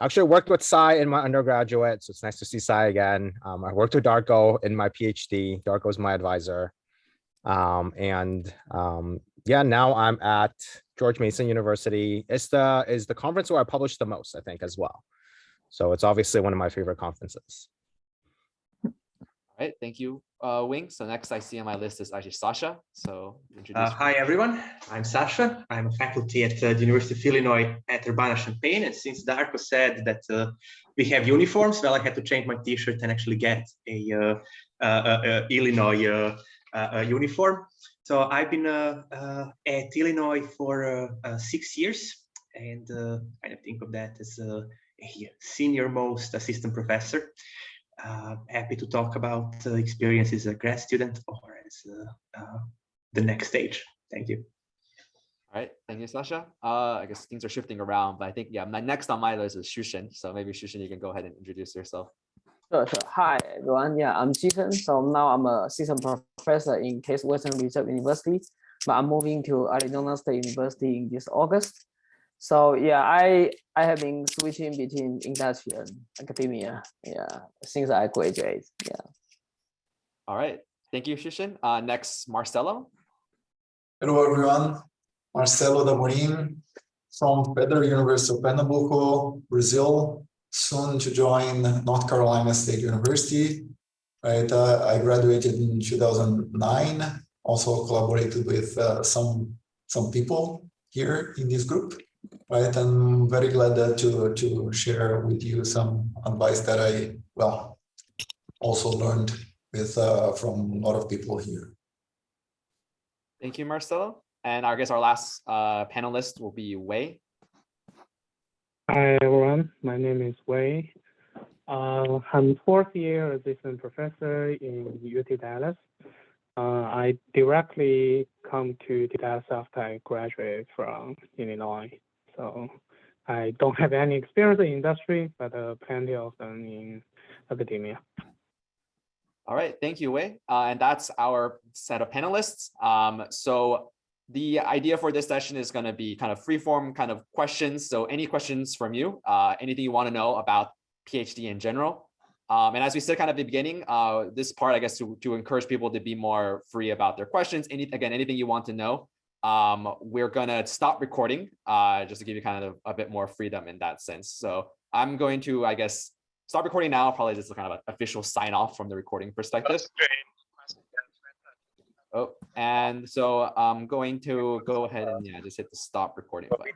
Actually worked with Sai in my undergraduate, so it's nice to see Sai again. I worked with Darko in my PhD. Darko is my advisor. Yeah, now I'm at George Mason University. ISSTA is the conference where I publish the most, I think, as well. So it's obviously one of my favorite conferences. All right, thank you, Wing. So next I see on my list is actually Sasha. So introduce. Hi, everyone. I'm Sasha. I'm a faculty at the University of Illinois at Urbana-Champaign. And since Darko said that we have uniforms, well, I had to change my T-shirt and actually get a Illinois uniform. So I've been at Illinois for 6 years, and kind of think of that as a senior most assistant professor. Happy to talk about experiences as a grad student or as the next stage. Thank you. All right, thank you, Sasha. I guess things are shifting around, but I think, yeah, next on my list is Shushin. So maybe Shushin, you can go ahead and introduce yourself. Sure. Hi, everyone. Yeah, I'm Jason. So now I'm a assistant professor in Case Western Reserve University, but I'm moving to Arizona State University in this August. So yeah, I have been switching between industry and academia, yeah, since I graduated. Yeah. All right, thank you, Shushin. Next, Marcelo. Hello, everyone. Marcelo Damorim from Federal University of Pernambuco, Brazil, soon to join North Carolina State University. Right, I graduated in 2009. Also collaborated with some people here in this group. Right, I'm very glad to share with you some advice that I also learned with from a lot of people here. Thank you, Marcelo. And I guess our last panelist will be Wei. Hi, everyone. My name is Wei. I'm fourth year assistant professor in UT Dallas. I directly come to Dallas after I graduated from Illinois. So I don't have any experience in industry, but plenty of them in academia. All right, thank you, Wei. And that's our set of panelists. So the idea for this session is going to be kind of free-form kind of questions. So any questions from you, anything you want to know about PhD in general. And as we said kind of at the beginning, this part, I guess, to encourage people to be more free about their questions. Anything you want to know, we're going to stop recording just to give you kind of a bit more freedom in that sense. So I'm going to, I guess, stop recording now, probably just kind of an official sign off from the recording perspective. Oh, and so I'm going to go ahead and just hit the stop recording button.